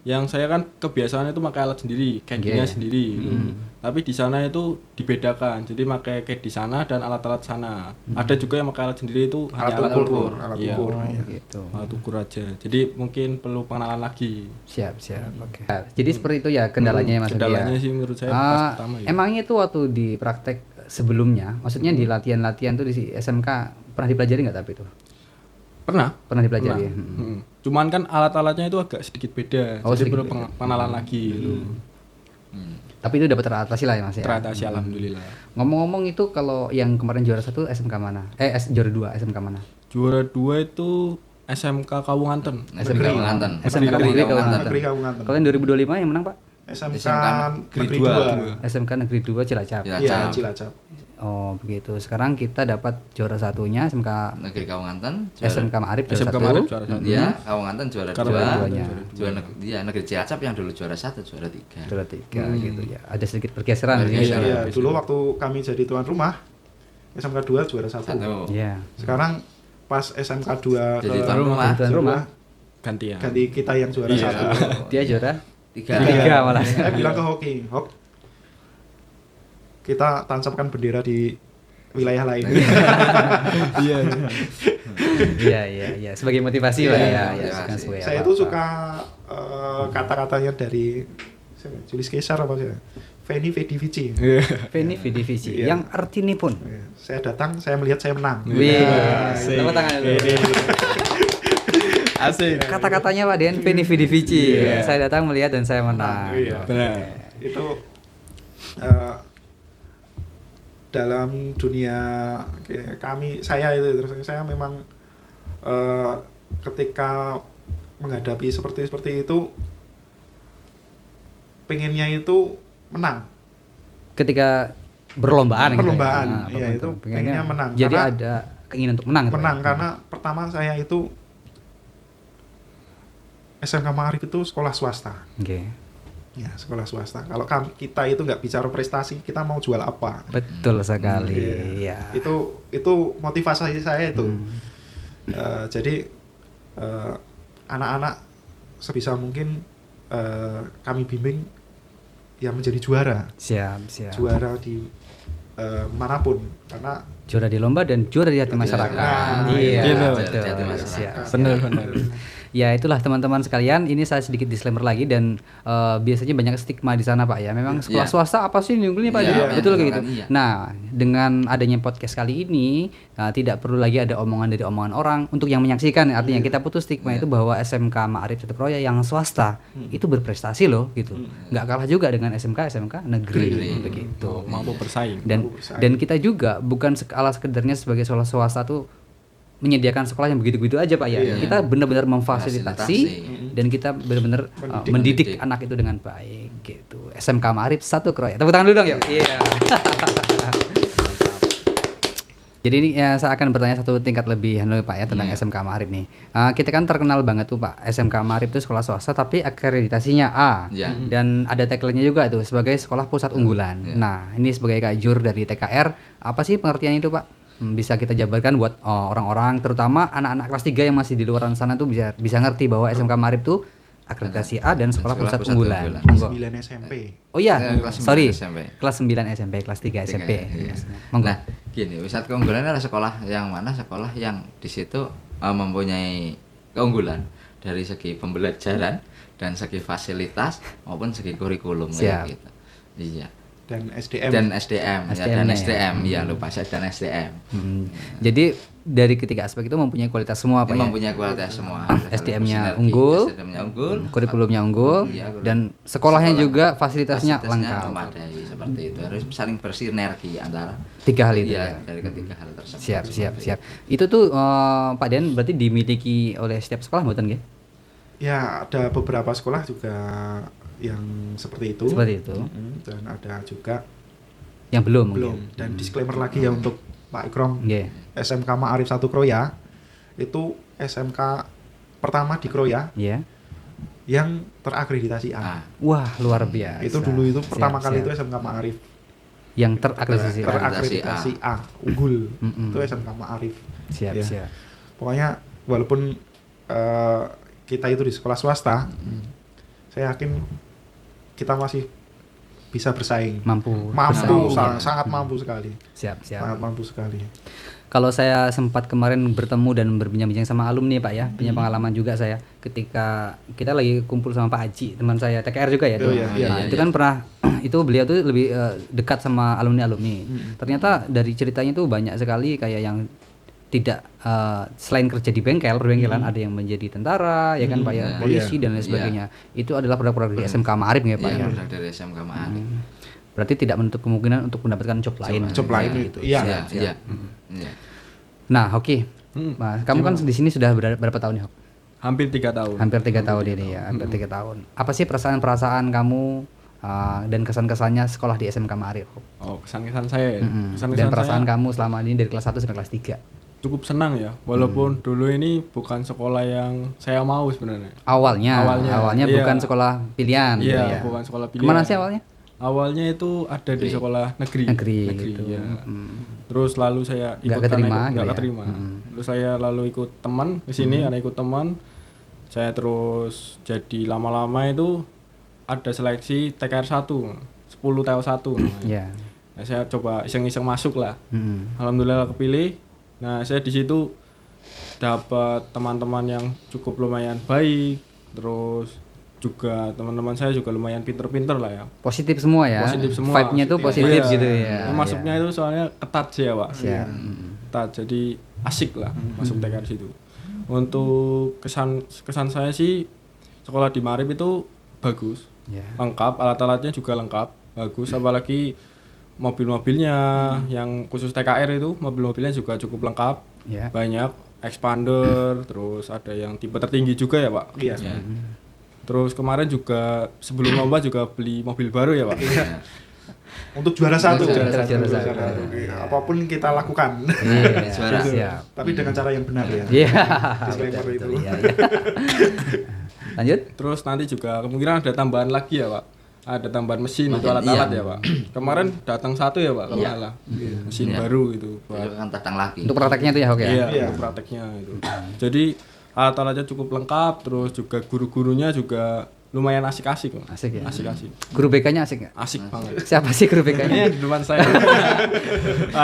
yang saya kan kebiasaan itu pakai alat sendiri, kengkinya sendiri gitu. Tapi di sana itu dibedakan. Jadi pakai kek di sana dan alat-alat sana. Ada juga yang pakai alat sendiri itu hanya alat ukur. alat Iya. ukur. Gitu. Alat ukur aja. Jadi mungkin perlu pengenalan lagi. Siap. Oke. Jadi seperti itu ya kendalanya ya Mas Adi ya? Kendalanya sih menurut saya pas pertama ya. Emangnya itu waktu di praktek sebelumnya, maksudnya di latihan-latihan tuh di SMK pernah dipelajari nggak tapi itu? Pernah dipelajari ya? Cuman kan alat-alatnya itu agak sedikit beda. Oh, Jadi sedikit perlu beda. pengenalan lagi gitu. Tapi itu dapat teratasi lah ya Mas ya. Teratasi alhamdulillah. Ngomong-ngomong itu kalau yang kemarin juara 1 SMK mana? Juara 2 SMK mana? Juara 2 itu SMK Kawunganten. SMK Kawunganten. SMK Negeri Kawunganten. Negeri Kawunganten. Kalau yang 2025 yang menang Pak? SMK Negeri Negeri 2. SMK Negeri 2 Cilacap. Iya, Cilacap. Oh begitu. Sekarang kita dapat juara satunya SMK Negeri Kawunganten, SMK Ma'arif juara SMK 1. Ma'arif juara 1. Iya, Kawunganten juara Juara 2. Juara Negeri Cilacap yang dulu juara 1, juara 3. Juara 3 gitu ya. Ada sedikit pergeseran di sini. Iya, dulu waktu kami jadi tuan rumah SMK 2 juara 1. Iya. Sekarang pas SMK 2 Jadi tuan rumah. Tuan rumah. Gantian. ganti kita yang juara 1. Dia juara 3. malah. Saya bilang ke Hoki, Hok, kita tancapkan bendera di wilayah lain. Iya. Iya. Sebagai motivasi Pak ya. motivasi. Sebagai Saya apa-apa. itu suka kata-katanya dari Julius Caesar apa sih? Veni Vidi Vici. Veni Vidi Vici Iya. yang artinya pun. Saya datang, saya melihat, saya menang. Wih, Asik. tepuk tangan dulu. Asik. Kata-katanya Pak Den Veni Vidi Vici. Iya. Saya datang melihat dan saya menang. Iya. Benar. Itu dalam dunia saya itu terus saya memang ketika menghadapi seperti itu pengennya itu menang. Ketika berlombaan gitu ya. Perlombaan, Nah, iya, itu pengennya pengennya menang. Jadi Karena- ada keinginan untuk menang gitu. Menang karena pertama saya itu SMK Ma'arif itu sekolah swasta. Oke. Ya, sekolah swasta. Kalau kita itu nggak bicara prestasi, kita mau jual apa? Betul sekali. Ya. Itu motivasi saya itu. Jadi anak-anak sebisa mungkin kami bimbing yang menjadi juara, Siap. juara di manapun, karena Juara di lomba dan juara di hati masyarakat. Nah, Iya, gitu. betul. Di hati masyarakat. Siap. Benar. Ya itulah teman-teman sekalian, ini saya sedikit disclaimer lagi dan biasanya banyak stigma di sana Pak ya. Memang sekolah Iya. swasta apa sih diunggulnya Pak? Iya, Betul kayak gitu. iya. Nah, dengan adanya podcast kali ini tidak perlu lagi ada omongan dari omongan orang untuk yang menyaksikan. Artinya kita putus stigma itu bahwa SMK Ma'arif Satu Kroya yang swasta itu berprestasi loh gitu. Nggak kalah juga dengan SMK negeri begitu. Mampu bersaing. Dan kita juga bukan sekedarnya sebagai sekolah swasta tuh menyediakan sekolah yang begitu-begitu aja Pak ya. Kita benar-benar memfasilitasi dan kita benar-benar mendidik anak itu dengan baik gitu. SMK Ma'arif Satu Kroya. Tepuk tangan dulu dong yuk. Iya. Jadi ini ya, saya akan bertanya satu tingkat lebih Pak ya tentang SMK Ma'arif nih. Kita kan terkenal banget tuh Pak, SMK Ma'arif itu sekolah swasta tapi akreditasinya A. Iya. Dan ada tagline-nya juga tuh sebagai sekolah pusat unggulan. Nah, ini sebagai Kak Jur dari TKR, apa sih pengertian itu Pak? Bisa kita jabarkan buat orang-orang terutama anak-anak kelas 3 yang masih di luar sana tuh bisa ngerti bahwa SMK Ma'arif tuh akreditasi A dan sekolah pusat unggulan. Monggo. 9 SMP. Oh iya, Kelas 9 sorry. SMP. Kelas 9 SMP, kelas 3 SMP. Iya. Monggo. Nah, gini, pusat keunggulan adalah sekolah yang mana sekolah yang di situ mempunyai keunggulan dari segi pembelajaran dan segi fasilitas maupun segi kurikulum Siap. gitu. Iya. Dan SDM. Dan SDM, SDM-nya ya. SDM, ya lupa saya dan SDM. Jadi dari ketiga aspek itu mempunyai kualitas semua Pak ya. Mempunyai kualitas semua. SDM-nya Sinergi, unggul, SDM-nya unggul, kurikulumnya unggul, Iya, dan sekolahnya juga fasilitasnya lengkap. memadai seperti itu. Harus saling bersinergi antara Tiga hal itu iya, ya. dari ketiga hal tersebut. Siap. Itu tuh Pak Den berarti dimiliki oleh setiap sekolah mboten nggih? Ya, ada beberapa sekolah juga yang seperti itu. Seperti itu. Dan ada juga Yang belum. belum. Dan disclaimer lagi ya untuk Pak Ikrom. Nggih. SMK Ma'arif Satu Kroya itu SMK pertama di Kroya Iya. yang terakreditasi A. Wah, luar biasa. Itu dulu itu pertama kali itu siap. SMK Ma'arif Yang terakreditasi. terakreditasi A, unggul. Mm-mm. Itu SMK Ma'arif. Siap, Ya. siap. Pokoknya walaupun kita itu di sekolah swasta, saya yakin kita masih bisa bersaing. Mampu. Sangat mampu sekali. Siap. Sangat mampu sekali. Kalau saya sempat kemarin bertemu dan berbincang-bincang sama alumni Pak ya, punya pengalaman juga saya ketika kita lagi kumpul sama Pak Haji, teman saya TKR juga ya. Oh, tuh. iya, iya, Nah, itu kan pernah itu beliau tuh lebih dekat sama alumni-alumni. Ternyata dari ceritanya tuh banyak sekali kayak yang tidak selain kerja di bengkel, perbengkelan ada yang menjadi tentara, ya kan Pak ya, polisi dan lain sebagainya. Itu adalah produk-produk dari SMK Ma'arif ya Pak Iya, ya. produk dari SMK Ma'arif. Berarti tidak menutup kemungkinan untuk mendapatkan job lain. Job lain itu. Iya. Iya, Siap. iya. Iya. Nah, oke. Mas, kamu kan di sini sudah berapa tahun ya? Hok? Hampir 3 tahun. Hampir 3 tahun ini ya, hampir 3 tahun. Apa sih perasaan-perasaan kamu dan kesan-kesannya sekolah di SMK Ma'arif? Oh, kesan-kesan saya ya. Kesan-kesan Dan perasaan saya kamu selama ini dari kelas 1 sampai kelas 3? cukup senang ya, walaupun dulu ini bukan sekolah yang saya mau sebenarnya. Awalnya iya. bukan sekolah pilihan gitu Iya, ya. bukan sekolah pilihan. Kemana sih awalnya? Awalnya itu ada di sekolah negeri. Negeri gitu. ya. Terus lalu saya Nggak ikut keterima gitu nggak ya? keterima. Terus saya lalu ikut teman ke sini, karena ikut teman. Saya terus jadi lama-lama itu ada seleksi TKR 1, 10 TO 1. Iya. Nah, saya coba iseng-iseng masuk lah. Mm-mm. Alhamdulillah kepilih. Nah, saya di situ dapat teman-teman yang cukup lumayan baik. Terus juga teman-teman saya juga lumayan pinter-pinter lah ya. Positif semua ya. Positif semua. Vibe-nya tuh positif Iya. gitu ya. Masuknya itu soalnya ketat sih ya, Pak. Siap. Ketat, jadi asik lah masuk TKR situ. Untuk kesan saya sih sekolah di Ma'arif itu bagus. Ya. Lengkap, alat-alatnya juga lengkap, bagus, apalagi mobil-mobilnya yang khusus TKR itu mobil-mobilnya juga cukup lengkap, Ya. banyak expander, terus ada yang tipe tertinggi juga ya Pak. Iya. Terus kemarin juga sebelum lomba juga beli mobil baru ya Pak. Untuk juara satu. Juara satu. Oke, apapun kita lakukan. Iya, Suara. siap. Tapi dengan cara yang benar ya. Iya. Disclaimer itu. Iya, iya. Lanjut? Terus nanti juga kemungkinan ada tambahan lagi ya Pak. Ada tambahan mesin itu Iya. alat-alat ya Pak. Kemarin datang 1 ya Pak kalau Iya. nggak salah. Mesin Iya. baru itu Besok buat akan datang lagi. Untuk prakteknya tuh ya, Hok ya? Iya, Iya. untuk prakteknya itu. Jadi alat-alatnya cukup lengkap, terus juga guru-gurunya juga lumayan asik-asik kok. Asik ya? Asik-asik. Guru BK-nya asik nggak? Asik banget. Siapa sih guru BK-nya? Ini di depan saya.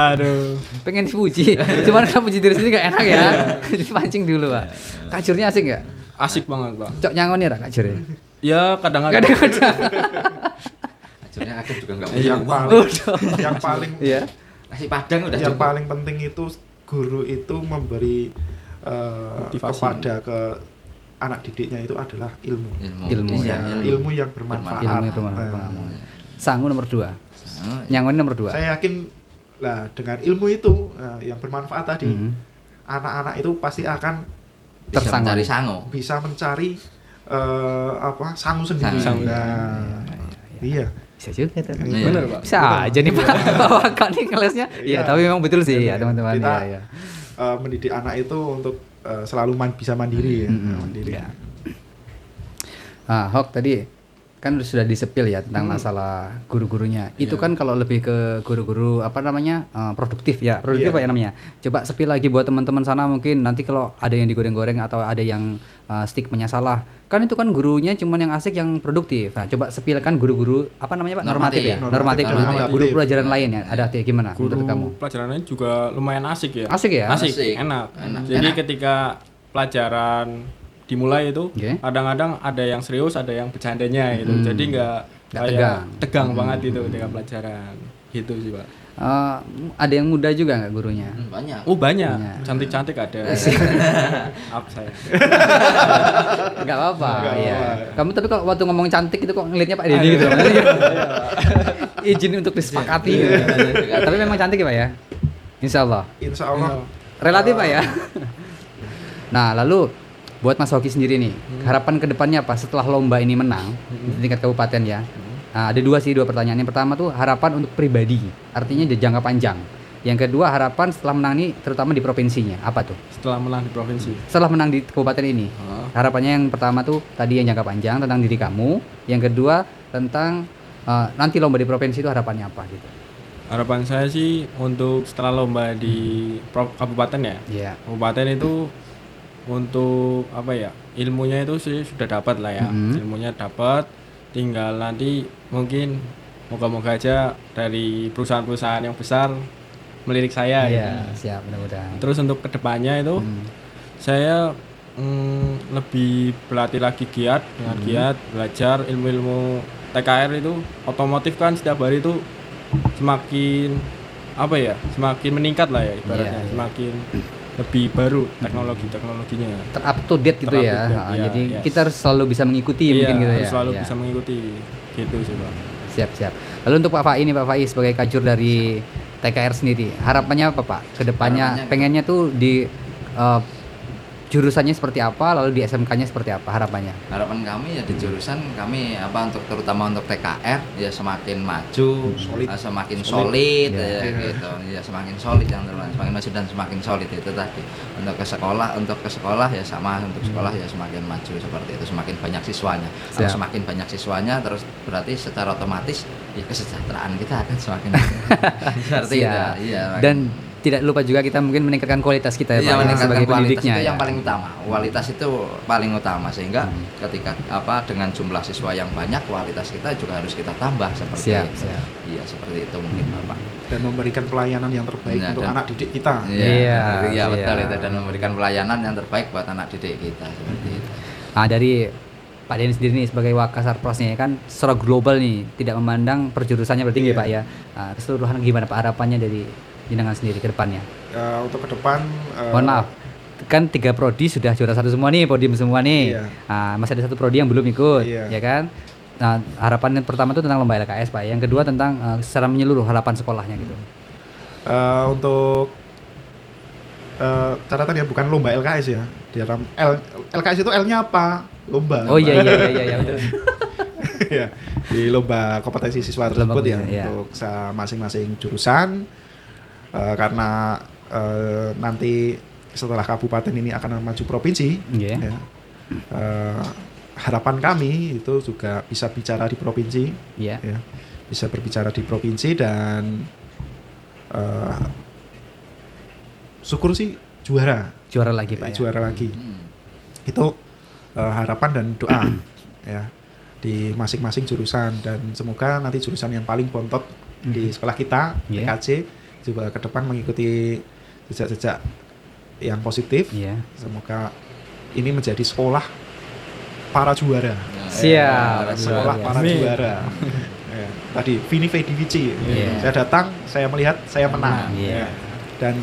Aduh. Pengen dipuji, cuman kamu puji diri sendiri gak enak ya. Jadi pancing dulu Pak. Kajurnya asik nggak? Asik banget, Pak. Cok nyangon ya kajurnya? Ya kadang-kadang. Kadang-kadang. Akhirnya aku juga enggak Yang punya uang. paling yang paling Iya. Nasi Padang udah yang cukup. paling penting itu guru itu memberi Motivasi. kepada ke anak didiknya itu adalah ilmu. Ilmu, Iya, ya. Ilmu yang bermanfaat. Ilmu yang bermanfaat. Nah, Sangu nomor 2. Oh, Nyangon nomor 2. saya yakin lah dengan ilmu itu yang bermanfaat tadi, anak-anak itu pasti akan bisa Tersangon. mencari sango. bisa mencari sangu sendiri. Sangu. Nah, iya. Bisa juga tuh. Iya. Bener, Pak. Bisa aja nih Pak. Bawakan nih kelasnya. Iya, Iya. tapi memang betul sih ya teman-teman. Kita Iya, iya. mendidik anak itu untuk selalu bisa mandiri ya. Mandiri. Iya. Hok tadi kan sudah disepil ya tentang masalah guru-gurunya. Itu kan kalau lebih ke guru-guru apa namanya produktif ya, produktif Iya. apa ya namanya. Coba sepil lagi buat teman-teman sana mungkin nanti kalau ada yang digoreng-goreng atau ada yang stigmanya salah. Kan itu kan gurunya cuman yang asik yang produktif. Nah, coba sepilkan guru-guru apa namanya Pak? Normatif ya. Normatif. Normatif. Guru pelajaran lain ya. Ada gimana Guru menurut kamu? pelajarannya juga lumayan asik ya. Asik ya? Asik, Asik. enak. Enak. Jadi Enak. ketika pelajaran dimulai itu Oke. kadang-kadang ada yang serius, ada yang bercandanya gitu. Jadi nggak Nggak kayak tegang banget itu dengan pelajaran. Gitu sih, Pak. Ada yang muda juga nggak gurunya? Banyak. Oh, banyak. Banyak. Cantik-cantik ada. Apa saya? Nggak apa-apa. Nggak Iya. apa-apa. Kamu tapi kalau waktu ngomong cantik itu kok ngelihatnya Pak Denny gitu. Izin untuk disepakati. gitu. Tapi memang cantik ya Pak ya. Insya Allah. Insya Allah Relatif Pak ya. Nah lalu buat Mas Hoki sendiri nih, harapan kedepannya apa setelah lomba ini menang di tingkat kabupaten ya? Nah, ada dua pertanyaan. Yang pertama tuh harapan untuk pribadi, artinya di jangka panjang. Yang kedua harapan setelah menang ini terutama di provinsinya, apa tuh? Setelah menang di provinsi. Setelah menang di kabupaten ini, harapannya yang pertama tuh tadi yang jangka panjang tentang diri kamu, yang kedua tentang nanti lomba di provinsi itu harapannya apa gitu? Harapan saya sih untuk setelah lomba di kabupaten ya. Iya. Kabupaten itu untuk apa ya, ilmunya itu sih sudah dapat lah ya. Ilmunya dapat, tinggal nanti mungkin moga-moga aja dari perusahaan-perusahaan yang besar melirik saya Iya, gitu. siap mudah-mudahan. Terus untuk kedepannya itu saya lebih berlatih lagi giat dengan giat belajar ilmu-ilmu TKR itu. Otomotif kan setiap hari itu semakin apa ya, semakin meningkat lah ya ibaratnya. Iya, iya. Semakin lebih baru teknologinya. Ter-up to date gitu Ter-up ya. to date, Nah, ya, jadi yes. kita harus selalu bisa mengikuti Iya, mungkin gitu harus ya. selalu Iya. bisa mengikuti gitu sih Pak. Siap. Lalu untuk Pak Faiz sebagai kajur dari TKR sendiri, harapannya apa Pak? Kedepannya Harapannya pengennya tuh di jurusannya seperti apa, lalu di SMK-nya seperti apa harapannya? Harapan kami ya di jurusan kami terutama untuk TKR ya semakin maju, Solid. semakin solid Ya. ya, gitu. Ya semakin solid yang terutama semakin maju dan semakin solid itu tadi. Untuk ke sekolah ya sama, untuk sekolah ya semakin maju seperti itu, semakin banyak siswanya. Kalau Siap. semakin banyak siswanya terus berarti secara otomatis ya kesejahteraan kita akan semakin seperti itu. Siap. Iya. Dan tidak lupa juga kita mungkin meningkatkan kualitas kita ya Iya, Pak, ya, meningkatkan sebagai kualitas pendidiknya itu ya. yang paling utama. Kualitas itu paling utama sehingga ketika dengan jumlah siswa yang banyak, kualitas kita juga harus kita tambah seperti Siap, itu. siap. Iya, seperti itu mungkin Bapak. Dan memberikan pelayanan yang terbaik Nah, untuk dan- anak didik kita. Iya, Iya, betul iya. itu, dan memberikan pelayanan yang terbaik buat anak didik kita seperti itu. Nah, dari Pak Denny sendiri nih sebagai Wakasar Prosnya ya kan secara global nih, tidak memandang perjurusannya berarti Iya. Pak ya. Nah, keseluruhan gimana Pak harapannya dari jenengan sendiri ke depannya? Untuk ke depan Mohon maaf, kan 3 prodi sudah juara 1 semua nih, podium semua nih. Iya. Nah, masih ada 1 prodi yang belum ikut, Iya. ya kan? Nah, harapan yang pertama itu tentang lomba LKS Pak. Yang kedua tentang secara menyeluruh harapan sekolahnya gitu. untuk catatan ya, bukan lomba LKS ya. Di dalam LKS itu L-nya apa? Lomba. Oh iya betul. Ya, di lomba kompetensi siswa Lomba tersebut ya, kompetensi, iya. untuk masing-masing jurusan. Karena nanti setelah kabupaten ini akan maju provinsi, Iya. ya, harapan kami itu juga bisa bicara di provinsi, Iya. ya, bisa berbicara di provinsi dan syukur sih juara Lagi Pak ya. juara lagi. Hmm. Itu harapan dan doa ya di masing-masing jurusan, dan semoga nanti jurusan yang paling bontot di sekolah kita Yeah. TKJ juga ke depan mengikuti jejak-jejak yang positif. Iya. Semoga ini menjadi sekolah para juara. Siap. Sekolah Luar para biasa. juara. Ya, tadi Vini Vidi Vici. Iya. Saya datang, saya melihat, saya menang. Iya. Ya. Dan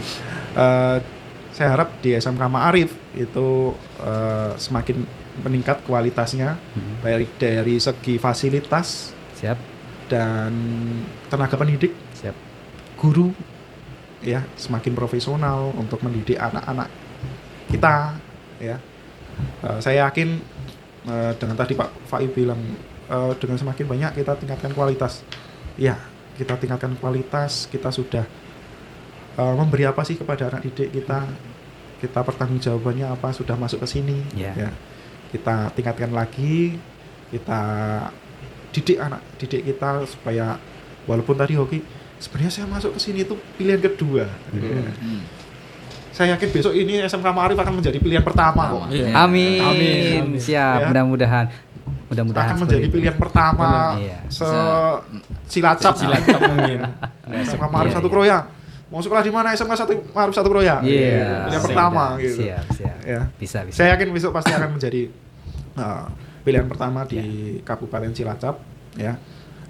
saya harap di SMK Ma'arif itu semakin meningkat kualitasnya, baik dari segi fasilitas Siap. dan tenaga pendidik, Siap. guru, ya semakin profesional untuk mendidik anak-anak kita, ya. Saya yakin dengan tadi Pak Fai bilang dengan semakin banyak kita tingkatkan kualitas, ya kita tingkatkan kualitas, kita sudah memberi apa sih kepada anak didik kita pertanggungjawabannya apa, sudah masuk ke sini, Ya. ya kita tingkatkan lagi, kita didik anak didik kita supaya walaupun tadi hoki, sebenarnya saya masuk ke sini itu pilihan kedua. Ya. Hmm. Saya yakin besok ini SMK Ma'arif akan menjadi pilihan pertama kok. Iya. Amin. Amin. Siap. Ya. Mudah-mudahan Akan seperti menjadi itu. pilihan pertama Iya. Cilacap. Cilacap mungkin. SMK Ma'arif Iya, 1 Kroya. Mau sekolah di mana SMK Ma'arif 1 Kroya? Iya. Pilihan Siap. pertama gitu. Siap. Ya. Bisa. Saya yakin besok pasti akan menjadi pilihan pertama di Kabupaten Cilacap, ya,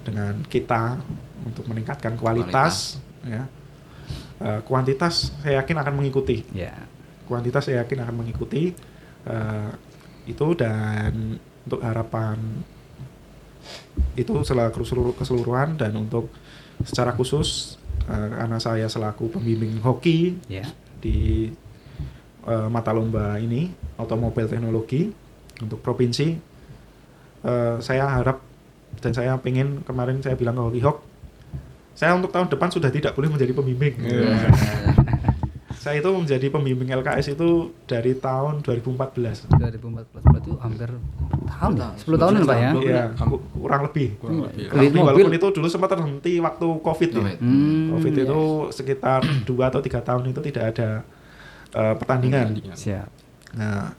dengan kita untuk meningkatkan kualitas. Ya. Kuantitas saya yakin akan mengikuti. Ya. Kuantitas saya yakin akan mengikuti itu, dan untuk harapan itu secara keseluruhan, dan untuk secara khusus karena saya selaku pembimbing hoki Ya. di mata lomba ini otomobil teknologi untuk provinsi, saya harap dan saya pengen, kemarin saya bilang ke Hoki Hok, saya untuk tahun depan sudah tidak boleh menjadi pembimbing. Saya itu menjadi pembimbing LKS itu dari tahun 2014. 2014 berarti hampir tahun ya? 10 tahunan Pak ya? Iya, kurang lebih. Kurang lebih. Kredit Walaupun mobil. itu dulu sempat terhenti waktu COVID ya. COVID itu sekitar 2 atau 3 tahun itu tidak ada pertandingan. Siap. Nah,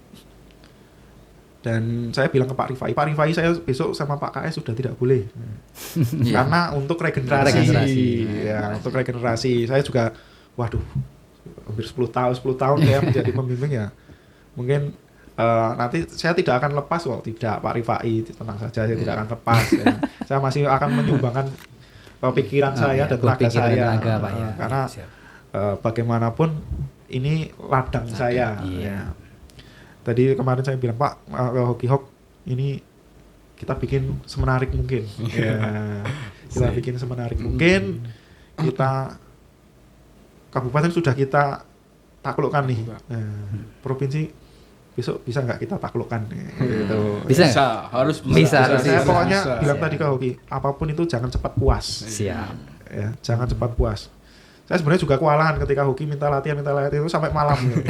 dan saya bilang ke Pak Rifai, saya besok sama Pak KS sudah tidak boleh. Iya. Karena untuk regenerasi. Regenerasi. Ya, untuk regenerasi. Saya juga, waduh, hampir 10 tahun saya menjadi pembimbing ya. Mungkin nanti saya tidak akan lepas kok. Tidak, Pak Rifai, tenang saja, saya tidak akan lepas. Ya. Saya masih akan menyumbangkan pikiran saya dan tenaga Pikiran saya. tenaga, Pak ya. Karena Siap. bagaimanapun ini ladang saya. Iya. Ya. Tadi kemarin saya bilang, Pak, Hoki Hawk ini kita bikin semenarik mungkin. Ya. Kita bikin semenarik mungkin. Kita kabupaten sudah kita taklukkan nih. Provinsi besok bisa nggak kita taklukkan gitu. Bisa nggak? harus Bisa. Saya pokoknya Bisa. bilang tadi ke Hoki, apapun itu jangan cepat puas. Siap. Ya, jangan cepat puas. Saya sebenarnya juga kewalahan ketika Hoki minta latihan itu sampai malam. Gitu.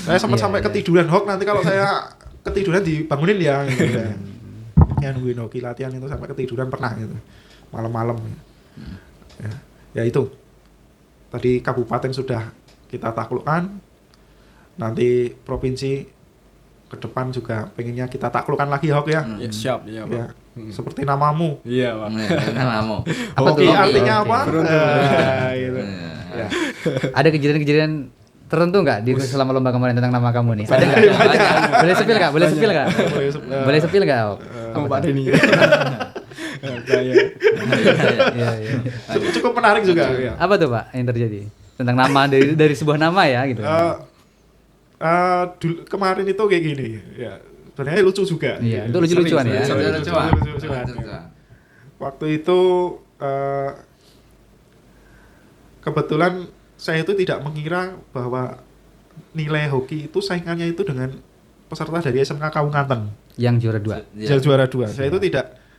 Saya sempat sampai ketiduran, Hok, nanti kalau saya ketiduran dibangunin ya. Gitu. Ya nungguin Hoki latihan itu sampai ketiduran pernah gitu. Malam-malam. Ya itu. Tadi kabupaten sudah kita taklukkan. Nanti provinsi ke depan juga pengennya kita taklukkan lagi, Hok ya. Ya, siap ya, Pak. Ya, seperti namamu. Iya, Pak. Namamu. Hoki tuh? artinya Oke. apa? Gitu. Ya. Ada kejadian-kejadian tertentu nggak di selama lomba kemarin tentang nama kamu nih? Ada nggak? Boleh sepil nggak? Boleh sepil nggak? Boleh sepil nggak? Sama Pak Denny. Kayak Iya, iya. Cukup menarik juga. Ya. Apa tuh Pak yang terjadi tentang nama dari sebuah nama ya gitu? Kemarin itu kayak gini, ya sebenarnya lucu juga. Iya, itu lucu-lucuan ya. Lucu-lucuan. Waktu itu kebetulan saya itu tidak mengira bahwa nilai hoki itu saingannya itu dengan peserta dari SMK Kaunganten Yang juara 2. yang juara 2. Saya itu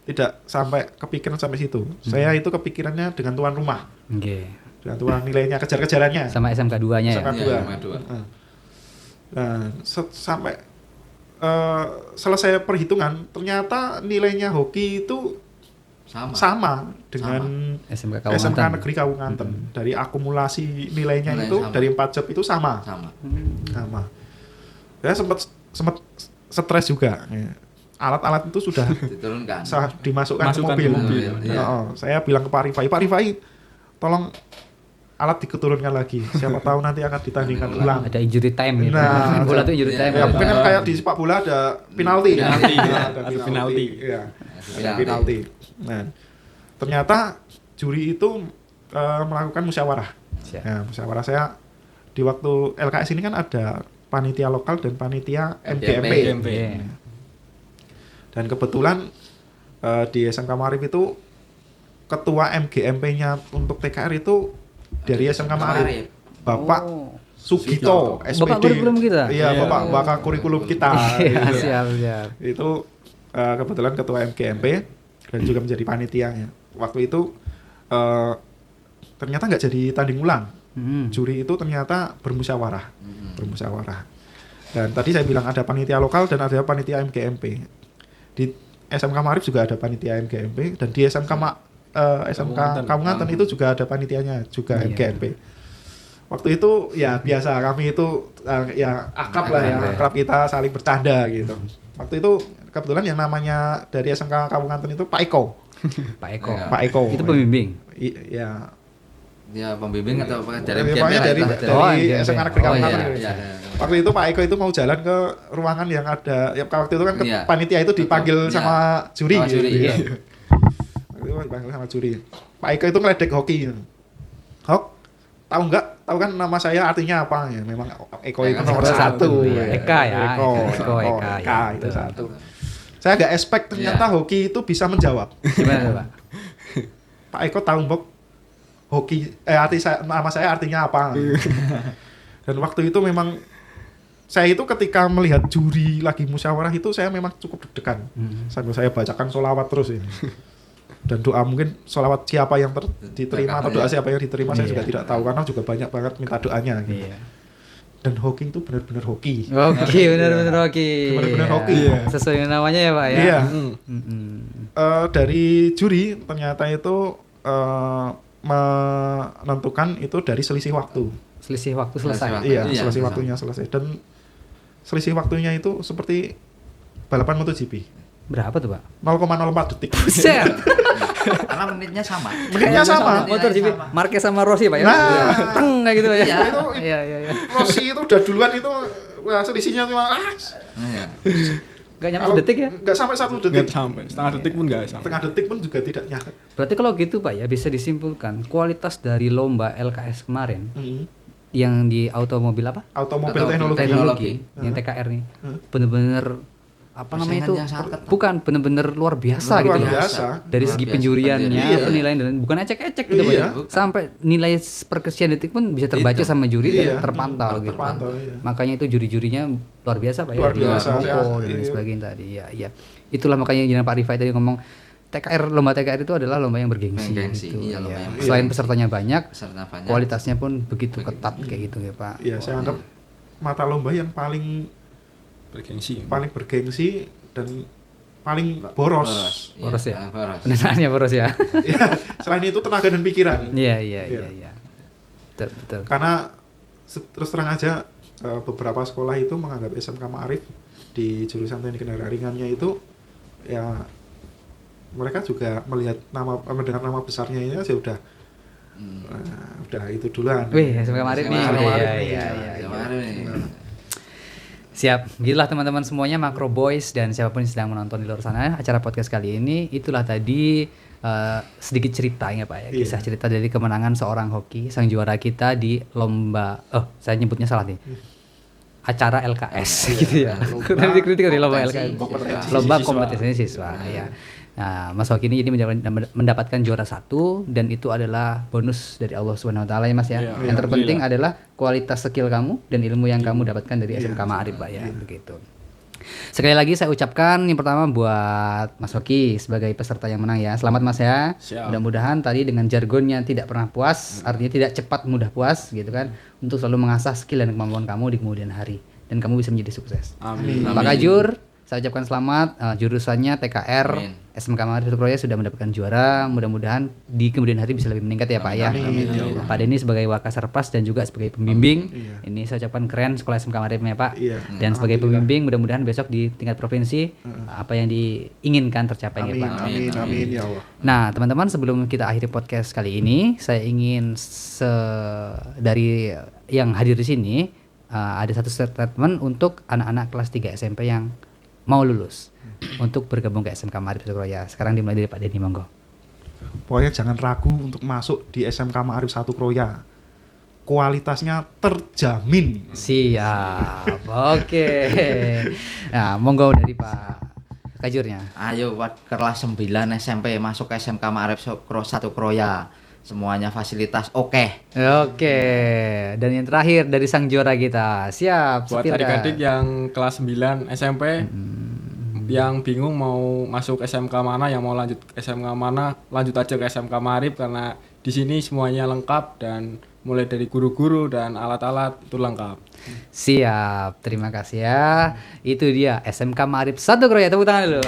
tidak sampai kepikiran sampai situ. Saya itu kepikirannya dengan tuan rumah, Oke. dengan tuan nilainya, kejar-kejarannya. Sama SMK 2-nya ya. SMK 2. dua. Nah, sampai selesai perhitungan ternyata nilainya hoki itu sama dengan SMK SMK Kaunganten. Negeri Kaunganten. Dari akumulasi nilainya Nilai itu sama. dari 4 job itu sama. Sama. Saya sempat stres juga. Ya. Alat-alat itu sudah Diturunkan. dimasukkan ke Masukkan mobil. ke mobil, iya. Saya bilang ke Pak Rifai, tolong alat diketurunkan lagi. Siapa tahu nanti akan ditandingkan ulang. Ada injury time gitu. Nah, bola tuh injury time. Ya, mungkin kan kayak di sepak bola ada penalti. Penalti, Nah, ya. ada Ada penalti. Iya. Ada Penalti. penalti. Nah, ternyata juri itu melakukan musyawarah. Siap. Nah, musyawarah saya di waktu LKS ini kan ada panitia lokal dan panitia MGMP. MGMP. Iya. Dan kebetulan di SMK Maarif itu ketua MGMP-nya untuk TKR itu dari SMK Maarif, Bapak Oh. Sugito, SPD. Bapak kurikulum kita? Iya, Iya. Bapak kurikulum kita. Iya, Gitu. siap. Itu kebetulan ketua MGMP dan juga menjadi panitianya. Waktu itu ternyata nggak jadi tanding ulang. Juri itu ternyata bermusyawarah. Dan tadi saya bilang ada panitia lokal dan ada panitia MGMP. Di SMK Maarif juga ada panitia MGMP dan di SMK Kaunganten itu juga ada panitianya juga Iya. MGMP. Waktu itu ya biasa kami itu ya akrab lah ya, akrab kita saling bercanda gitu. Waktu itu kebetulan yang namanya dari SMK Kaunganten itu Pak Eko. Pak Eko. Iya. Pak Eko. Itu pembimbing. Ya, Ya pembimbing atau dari pokoknya dari MGMP. SMK Negeri Kaunganten. iya. Waktu itu Pak Eko itu mau jalan ke ruangan yang ada, ya waktu itu kan Iya. panitia itu dipanggil Iya. sama juri. Sama juri, gitu. iya. Waktu itu dipanggil sama juri. Pak Eko itu ngeledek hoki. Hok, tahu kan nama saya artinya apa ya? Memang Eko Ya itu kan, nomor nomor satu. satu, ya. Eka ya. Eko, Eka, ya, itu betul. satu. Saya agak expect ternyata hoki itu bisa menjawab. Gimana tuh, Pak? Pak Eko tahu mbok hoki nama saya artinya apa. Dan waktu itu memang saya itu ketika melihat juri lagi musyawarah itu saya memang cukup deg-degan. Sambil saya bacakan sholawat terus ini. Dan doa mungkin sholawat siapa yang diterima atau doa siapa yang diterima saya juga tidak tahu karena juga banyak banget minta doanya. Gitu. Iya. Dan hoki itu benar-benar hoki. Oke, benar-benar hoki. Benar-benar Iya. hoki. Sesuai dengan namanya ya, Pak ya. Iya. Mm-mm. Dari juri ternyata itu menentukan itu dari selisih waktu. Selisih waktu selesai. Selisih Iya, Iya, selisih sama. waktunya selesai. Dan selisih waktunya itu seperti balapan MotoGP. Berapa tuh, Pak? 0,04 detik. Buset. Karena menitnya sama. Menitnya sama. Motor GP Marquez sama Rossi, Pak ya. Nah. Teng kayak gitu ya. Iya. Iya. Rossi itu udah duluan itu wah, selisihnya cuma Iya. Enggak nyampe detik ya. Nggak sampai 1 Nggak detik. sampai, setengah detik pun nggak sampai. Setengah detik pun juga tidak nyampe. Berarti kalau gitu, Pak ya bisa disimpulkan kualitas dari lomba LKS kemarin Hmm. yang di automobil apa? Automobil Automobil teknologi. Yang TKR nih. Bener-bener apa namanya itu? Persaingan yang sangat ketat. Bukan bener-bener luar biasa Luar gitu. biasa. Dari Luar segi biasa. penjuriannya, Iya. penilaian dan bukan ecek-ecek gitu Iya. Pak. Sampai nilai perkesian detik pun bisa terbaca sama juri Iya. dan terpantau gitu. Terpantau, iya. Makanya itu juri-jurinya luar biasa Pak ya. Luar Di biasa, Koko ya. dan Iya. sebagainya tadi. Iya. Itulah makanya jangan Pak Rifai tadi ngomong lomba TKR itu adalah lomba yang bergengsi. Bergengsi, gitu, iya, lomba ya. yang Selain pesertanya banyak, Peserta banyak. kualitasnya pun begitu ketat kayak gitu ya Pak. Iya, saya anggap mata lomba yang paling bergengsi. bergengsi dan paling boros. Iya, Boros ya? paling boros. Penilaiannya boros ya. Ya, selain itu tenaga dan pikiran. Iya. Iya. Betul. Karena terus terang aja beberapa sekolah itu menganggap SMK Ma'arif di jurusan teknik kendaraan ringannya itu ya mereka juga melihat mendengar nama besarnya ini aja udah udah itu duluan. Wih, SMK Ma'arif nih. SMK Ma'arif Iya, nih. iya. SMK Ma'arif nih. Siap, gitulah teman-teman semuanya Makro Boys dan siapapun yang sedang menonton di luar sana acara podcast kali ini. Itulah tadi sedikit cerita ya Pak ya, kisah cerita dari kemenangan seorang hoki sang juara kita di lomba, saya nyebutnya salah nih, acara LKS gitu ya. Nanti kritik dari lomba LKS, lomba kompetisi siswa ya. Nah, Mas Hoki ini jadi mendapatkan juara 1 dan itu adalah bonus dari Allah Subhanahu wa taala ya Mas ya. Iya, Yang terpenting adalah kualitas skill kamu dan ilmu yang kamu dapatkan dari SMK Ma'arif Pak ya, begitu. Sekali lagi saya ucapkan yang pertama buat Mas Hoki sebagai peserta yang menang ya. Selamat Mas ya. Siap. Mudah-mudahan tadi dengan jargonnya tidak pernah puas, artinya tidak cepat mudah puas gitu kan, untuk selalu mengasah skill dan kemampuan kamu di kemudian hari dan kamu bisa menjadi sukses. Amin. Pak Kajur, saya ucapkan selamat, jurusannya TKR Amin. SMK Ma'arif Satu Kroya sudah mendapatkan juara. Mudah-mudahan di kemudian hari bisa lebih meningkat ya Pak ya. Pak Denny sebagai Wakasarpas dan juga sebagai pembimbing. Ini saya ucapkan keren sekolah SMK Ma'arif ya Pak. Iya. Dan sebagai pembimbing mudah-mudahan besok di tingkat provinsi apa yang diinginkan tercapai ya Pak. Amin ya Allah. Nah, teman-teman sebelum kita akhiri podcast kali ini, saya ingin dari yang hadir di sini ada satu statement untuk anak-anak kelas 3 SMP yang mau lulus untuk bergabung ke SMK Ma'arif Satu Kroya. Sekarang dimulai dari Pak Denny, monggo. Pokoknya jangan ragu untuk masuk di SMK Ma'arif Satu Kroya. Kualitasnya terjamin. Siap. Oke. Nah, monggo dari Pak Kajurnya. Ayo buat kelas 9 SMP masuk ke SMK Ma'arif Satu Kroya. Semuanya fasilitas oke. Oke. Dan yang terakhir dari sang juara kita. Siap. Buat Sepirkan. adik-adik yang kelas 9 SMP yang bingung mau masuk SMK mana, yang mau lanjut SMK mana, lanjut aja ke SMK Ma'arif karena di sini semuanya lengkap dan mulai dari guru-guru dan alat-alat itu lengkap. Siap. Terima kasih ya. Itu dia SMK Ma'arif Satu Kroya. Tepuk tangan dulu.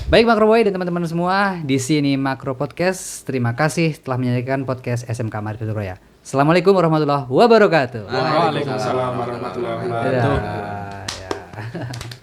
Baik Makro Boy dan teman-teman semua, di sini Makro Podcast. Terima kasih telah menyaksikan podcast SMK Ma'arif Satu Kroya. Assalamualaikum warahmatullahi wabarakatuh. Waalaikumsalam warahmatullahi wabarakatuh. Dadah. Ya.